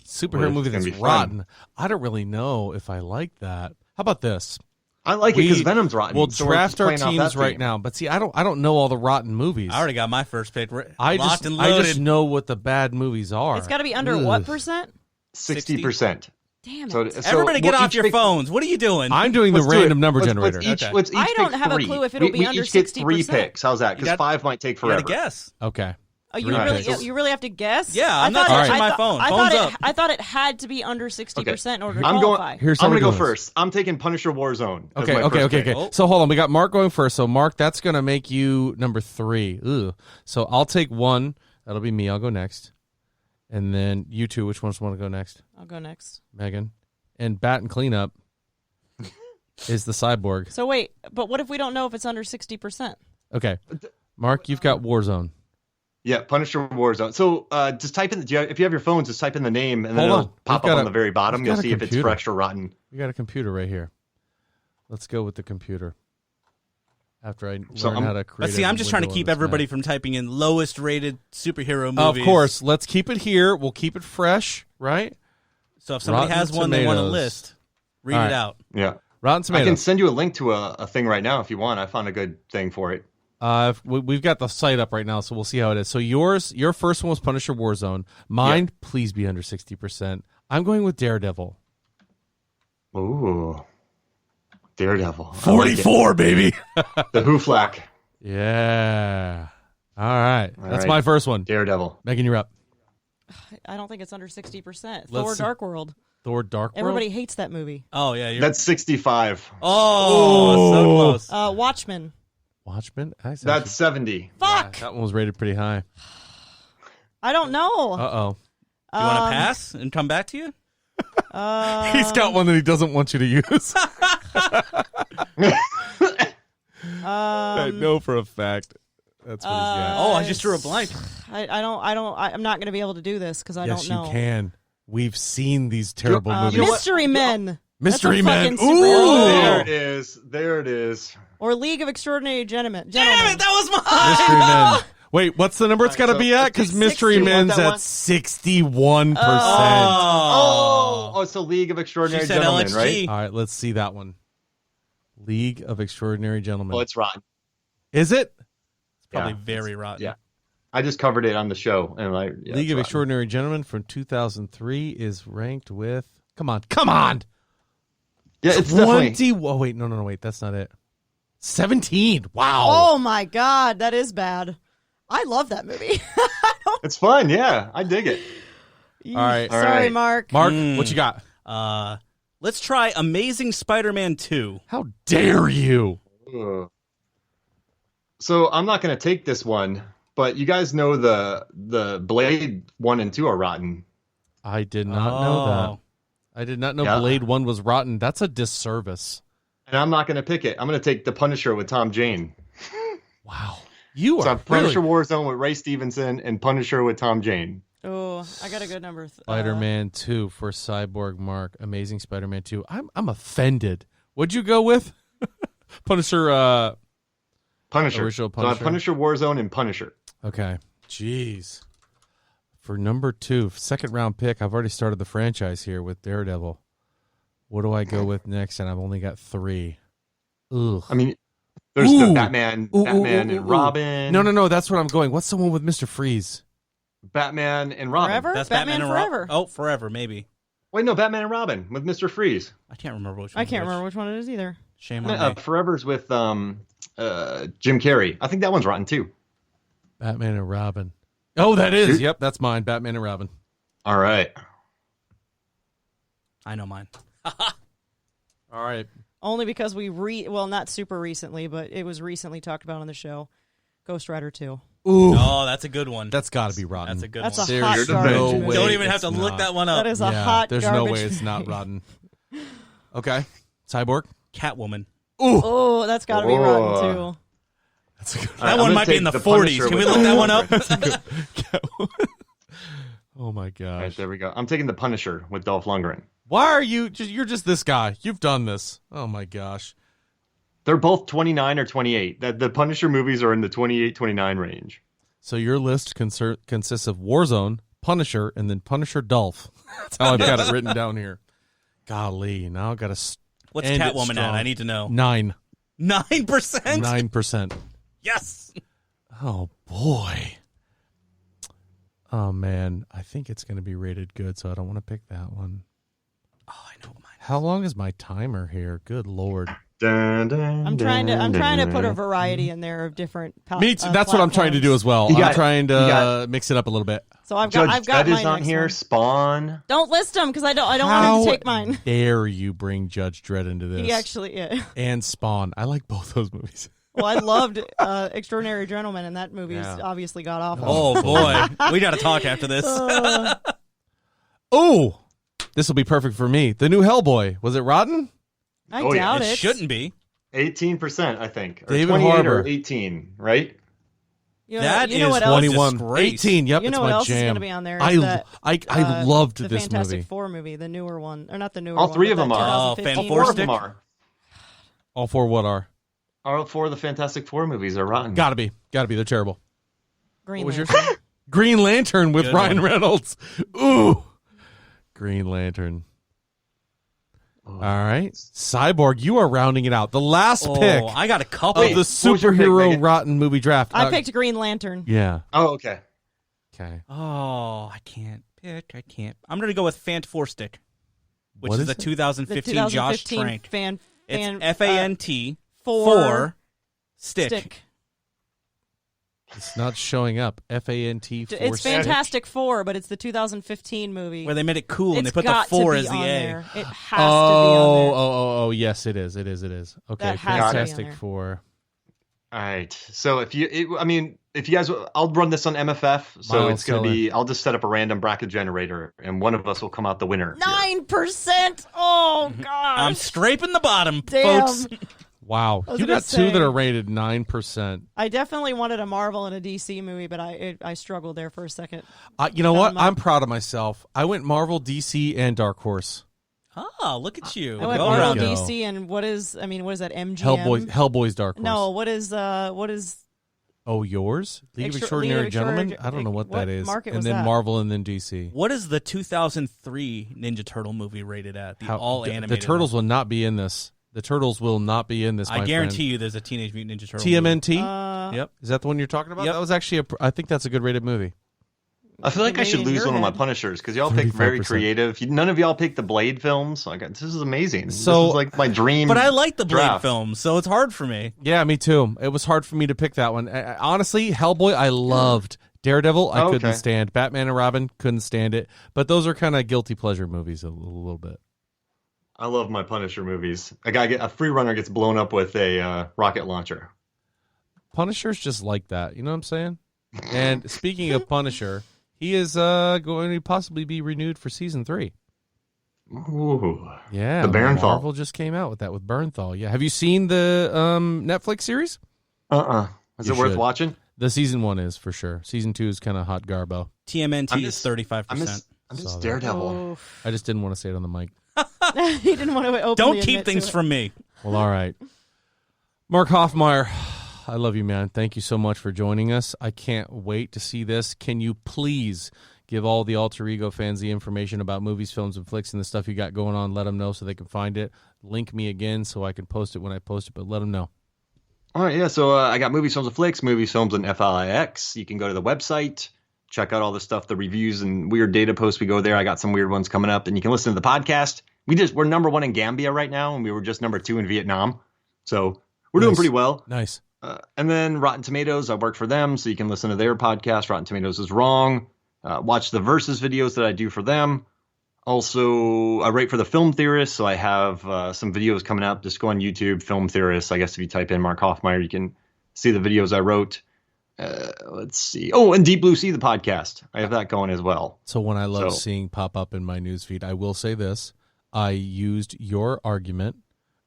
Superhero Well, movie it's gonna that's be fun. rotten. I don't really know if I like that. How about this? I like it because Venom's rotten. We'll so we're draft just our playing off teams that right theme. now. But see, I don't know all the rotten movies. I already got my first pick. I Locked just and loaded. know what the bad movies are. It's got to be under Ugh. what percent? 60%. Damn it. So Everybody get we'll off each your pick- phones. What are you doing? I'm doing the Let's do random it. number Let's generator. Each, Okay. let's each I don't pick have a 3. clue if it'll be we under each get 3 60%. picks. How's that? You Because got- 5 might take You forever. gotta guess. Okay. Oh, you Three really, picks. you really have to guess? Yeah, I'm I not thought- touching I my thought- phone. I Phone's thought up. I thought it had to be under 60% in order to I'm qualify. going. Here's I'm how going we're to go doing it. first. I'm taking Punisher Warzone. as Okay, my first pick. Oh. So hold on. We got Mark going first. So Mark, that's going to make you number 3. Ugh. So I'll take 1. That'll be me. I'll go next. And then you 2, which ones want to go next? I'll go next. Megan. And bat and cleanup is the cyborg. So wait, but what if we don't know if it's under 60%? Okay. Mark, you've got Warzone. Yeah, Punisher Warzone. So just type in. If you have your phones, just type in the name, and then Hold it'll on. pop We've up got on the very bottom. we've You'll got a see if it's computer. fresh or rotten. We got a computer right here. Let's go with the computer. After I So learn I'm- how to create. But see, a I'm just trying to window keep on this everybody Mac. from typing in lowest rated superhero Of movies. course, let's keep it here. We'll keep it fresh, right? So if somebody Rotten has one they want to Tomatoes. list, read All it right. out. Yeah, Rotten I Tomatoes. can send you a link to a thing right now if you want. I found a good thing for it. We've got the site up right now, so we'll see how it is. So your first one was Punisher Warzone. Mine, please be under 60%. I'm going with Daredevil. Ooh, Daredevil. I like it. 44, baby. The Hooflack. Yeah. All right. That's right. my first one. Daredevil. Megan, you're up. I don't think it's under 60%. Let's Thor see. Dark World. Thor Dark World. Everybody hates that movie. Oh yeah, you're. That's 65. Oh, so close. Watchmen. Watchmen. That's 70. Fuck! That one was rated pretty high. I don't know. Uh-oh. You want to pass and come back to you? He's got one that he doesn't want you to use. I know for a fact. That's what he's got. Oh, I just drew a blank. I'm not going to be able to do this because I Yes, don't know. you can. We've seen these terrible You movies. know what? Mystery Men. Mystery That's a Men. fucking superhero Ooh! There movie. it is. There it is. Or League of Extraordinary Gentlemen. Damn it, that was mine. Mystery Men. Wait, what's the number it's got to so be at? Because 60, Mystery you want Men's that at one? 61%. Oh, it's a League of Extraordinary She said Gentlemen, LXG. right? All right, let's see that one. League of Extraordinary Gentlemen. Well, it's rotten. Is it? It's probably Yeah. very rotten. Yeah. I just covered it on the show, and League it's of rotten. Extraordinary Gentlemen from 2003 is ranked with. Come on! Yeah, it's definitely. 20. Oh wait, no, wait, that's not it. 17. Wow. Oh my God, that is bad. I love that movie. It's fun. Yeah, I dig it. All right. Sorry, right. Mark. Mark, what you got? Let's try Amazing Spider-Man 2. How dare you? Ugh. So I'm not going to take this one, but you guys know the Blade 1 and 2 are rotten. I did not know that. I did not know Blade 1 was rotten. That's a disservice. And I'm not going to pick it. I'm going to take The Punisher with Tom Jane. Wow. You So are Punisher really... Warzone with Ray Stevenson and Punisher with Tom Jane. Oh, I got a good number. Spider-Man 2 for Cyborg Mark. Amazing Spider-Man 2. I'm offended. What'd you go with? Punisher. Punisher. Original So I have Punisher. Punisher Warzone and Punisher. Okay. Jeez. For number 2, second round pick, I've already started the franchise here with Daredevil. What do I go with next? And I've only got 3. Ugh. I mean, there's the Batman and Robin. No. That's what I'm going. What's the one with Mr. Freeze? Batman and Robin. Forever? That's Batman Forever. Oh, Forever, maybe. Wait, no, Batman and Robin with Mr. Freeze. I can't remember which one. I can't remember which one it is either. Shame on me. Forever's with Jim Carrey. I think that one's rotten too. Batman and Robin. Oh, that is. Yep, that's mine. Batman and Robin. All right. I know mine. All right. Only because well, not super recently, but it was recently talked about on the show. Ghost Rider 2. Ooh. Oh, that's a good one. That's got to be rotten. That's a good That's one. a hot There's garbage no movie. way Don't even have it's to look not. that one up. That is a hot There's garbage no way it's not movie. rotten. Okay. Cyborg. Catwoman. Ooh. Oh, that's got to be rotten too. That's a good All right, That I'm one gonna might be take in the the 40s. Punisher Can we with look that one up? Oh, my All right, gosh. there we go. I'm taking the Punisher with Dolph Lundgren. Why are you... You're just this guy. You've done this. Oh, my gosh. They're both 29 or 28. The Punisher movies are in the 28-29 range. So your list consists of Warzone, Punisher, and then Punisher Dolph. That's how I've got it written down here. Golly, now I've got to What's end it Catwoman at? strong. I need to know. 9. 9%? 9%. Yes. Oh, boy. Oh, man. I think it's going to be rated good, so I don't want to pick that one. Oh, I know what mine is. How long is my timer here? Good Lord. Dun, dun, I'm trying dun, to put a dun. variety in there of different. Me too. That's what I'm trying to do as well. You got I'm it. trying You got to mix it up a little bit. So I've Judge got Dredd my is on next here. one. Spawn. Don't list them because I don't want him How to take mine. dare you bring Judge Dredd into this? He actually, yeah. And Spawn. I like both those movies. Well, I loved Extraordinary Gentleman, and that movie's Yeah. obviously got awful. Oh, boy. We got to talk after this. Oh, this will be perfect for me. The new Hellboy. Was it rotten? I Oh, yeah, doubt It it. shouldn't be. 18%, I think. Or David 28 Harbour. or 18, right? You know, That you know is what else? 21. disgrace. 18. Yep, You know it's what my else is jam. going to be on there? I loved the this Fantastic movie. Four movie, the newer one, or not the newer All one. three but of them the are. 2015 Oh, All four of Stick? them are. All four what are? All four of the Fantastic Four movies are rotten. Gotta be. They're terrible. Green What was Lantern. yours? Green Lantern with Good Ryan one. Reynolds. Ooh. Green Lantern. All right. Cyborg, you are rounding it out. The last pick Oh, I got a couple. of the what was your pick, superhero Megan? rotten movie draft. I picked Green Lantern. Yeah. Oh, okay. Okay. Oh, I can't pick. I can't. I'm going to go with Four Stick, which What is is the it? 2015, The Josh 2015 Trank. fan It's FANT four 4 stick. stick. It's not showing up. FANT. It's Fantastic Four, but it's the 2015 movie. Where they made it cool and they It's put the got to 4 be as the on A. there. It has to be on there. Oh, yes, it is. Okay, That has to be on Fantastic there. Four. All right. So if you guys, I'll run this on MFF. So Miles it's going to Teller. be, I'll just set up a random bracket generator and one of us will come out the winner. 9%. Oh gosh. I'm scraping the bottom, Damn. folks. Wow. was You gonna got two that say- are rated 9%. I definitely wanted a Marvel and a DC movie, but I struggled there for a second. You know what? Found mine. I'm proud of myself. I went Marvel, DC, and Dark Horse. Oh, look at you. I went Go Marvel, around. go. DC, and what is that? MGM. Hellboy's Dark Horse. No, what is? Oh, yours? League of League Extraordinary of Gentlemen? Extraordinary- I don't know what what that is. market And was then that? Marvel and then DC. What is the 2003 Ninja Turtle movie rated at? The all the animated. Turtles will not be in this. The Turtles will not be in this, I my guarantee friend. you there's a Teenage Mutant Ninja Turtle movie. TMNT? Yep. Is that the one you're talking about? Yep. That was actually I think that's a good rated movie. I feel like I should Maybe in lose your one of my head. Punishers because y'all picked very 35%. creative. None of y'all picked the Blade films. Like, this is amazing. So- this is like my dream. But I like the Blade draft. films, so it's hard for me. Yeah, me too. It was hard for me to pick that one. Honestly, Hellboy, I loved. Daredevil, I couldn't Okay. stand. Batman and Robin, couldn't stand it. But those are kind of guilty pleasure movies a little bit. I love my Punisher movies. A free runner gets blown up with a rocket launcher. Punisher's just like that. You know what I'm saying? And speaking of Punisher, He is going to possibly be renewed for season 3. Ooh. Yeah, The Barenthal. Marvel just came out with that with Bernthal. Yeah, have you seen the Netflix series? Is You it worth should. watching? The season 1 is for sure. Season 2 is kind of hot garbo. TMNT is 35%. I miss Saw that. Daredevil. I just didn't want to say it on the mic. He didn't want to openly Don't keep admit to things it. from me. Well, all right. Mark Hofmeyer, I love you, man. Thank you so much for joining us. I can't wait to see this. Can you please give all the Alter Ego fans the information about Movies, Films, and Flix and the stuff you got going on? Let them know so they can find it. Link me again so I can post it when I post it, but let them know. All right, yeah. So I got Movies, Films, and Flix, Movies, Films, and Flix. You can go to the website, check out all the stuff, the reviews and weird data posts. We go there. I got some weird ones coming up, and you can listen to the podcast. We're number 1 in Gambia right now, and we were just number 2 in Vietnam. So we're doing pretty well. Nice. And then Rotten Tomatoes, I work for them, so you can listen to their podcast. Rotten Tomatoes is wrong. Watch the Versus videos that I do for them. Also, I write for the Film Theorists, so I have some videos coming up. Just go on YouTube, Film Theorists. I guess if you type in Mark Hofmeyer, you can see the videos I wrote. Let's see. Oh, and Deep Blue Sea, the podcast. I have that going as well. So when I love seeing pop up in my newsfeed, I will say this. I used your argument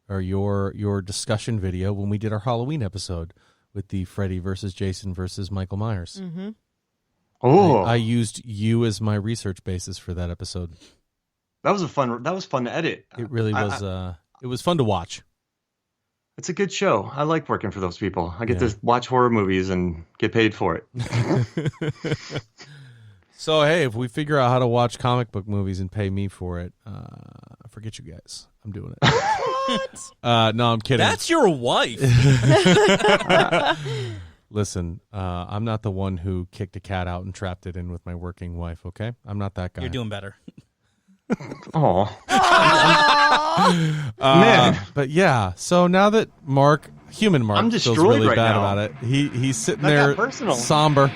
or your discussion video when we did our Halloween episode with the Freddy versus Jason versus Michael Myers. Mm-hmm. Oh, I used you as my research basis for that episode. that was fun to edit. It really was. It was fun to watch. It's a good show. I like working for those people. I get Yeah. to watch horror movies and get paid for it. So hey, if we figure out how to watch comic book movies and pay me for it, forget you guys. I'm doing it. What? No, I'm kidding. That's your wife. Listen, I'm not the one who kicked a cat out and trapped it in with my working wife. Okay, I'm not that guy. You're doing better. Oh, man. But yeah, so now that human Mark, I'm feels destroyed really right bad now. about it. He's sitting That there got personal. somber.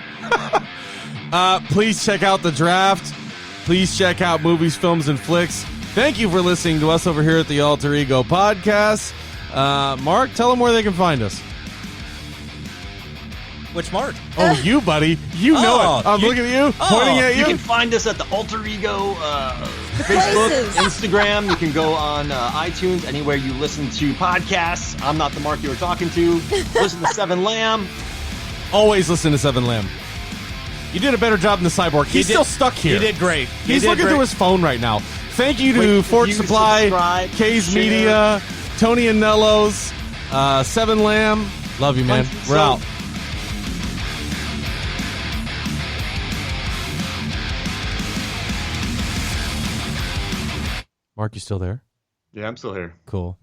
Please check out the draft. Please check out Movies, Films, and Flix. Thank you for listening to us over here at the Alter Ego Podcast. Mark, tell them where they can find us. Which Mark? Oh, you, buddy. You know Oh, it. I'm looking at you, pointing at you you. can find us at the Alter Ego Facebook, places. Instagram. You can go on iTunes, anywhere you listen to podcasts. I'm not the Mark you were talking to. Listen to Seven Lamb. Always listen to Seven Lamb. You did a better job than the Cyborg. He's still stuck here. He did great. He's looking through his phone right now. Thank you to Fort review, Supply, subscribe, K's share. Media, Tony and Nello's, Seven Lamb. Love you, man. Punch We're out. yourself. Mark, you still there? Yeah, I'm still here. Cool.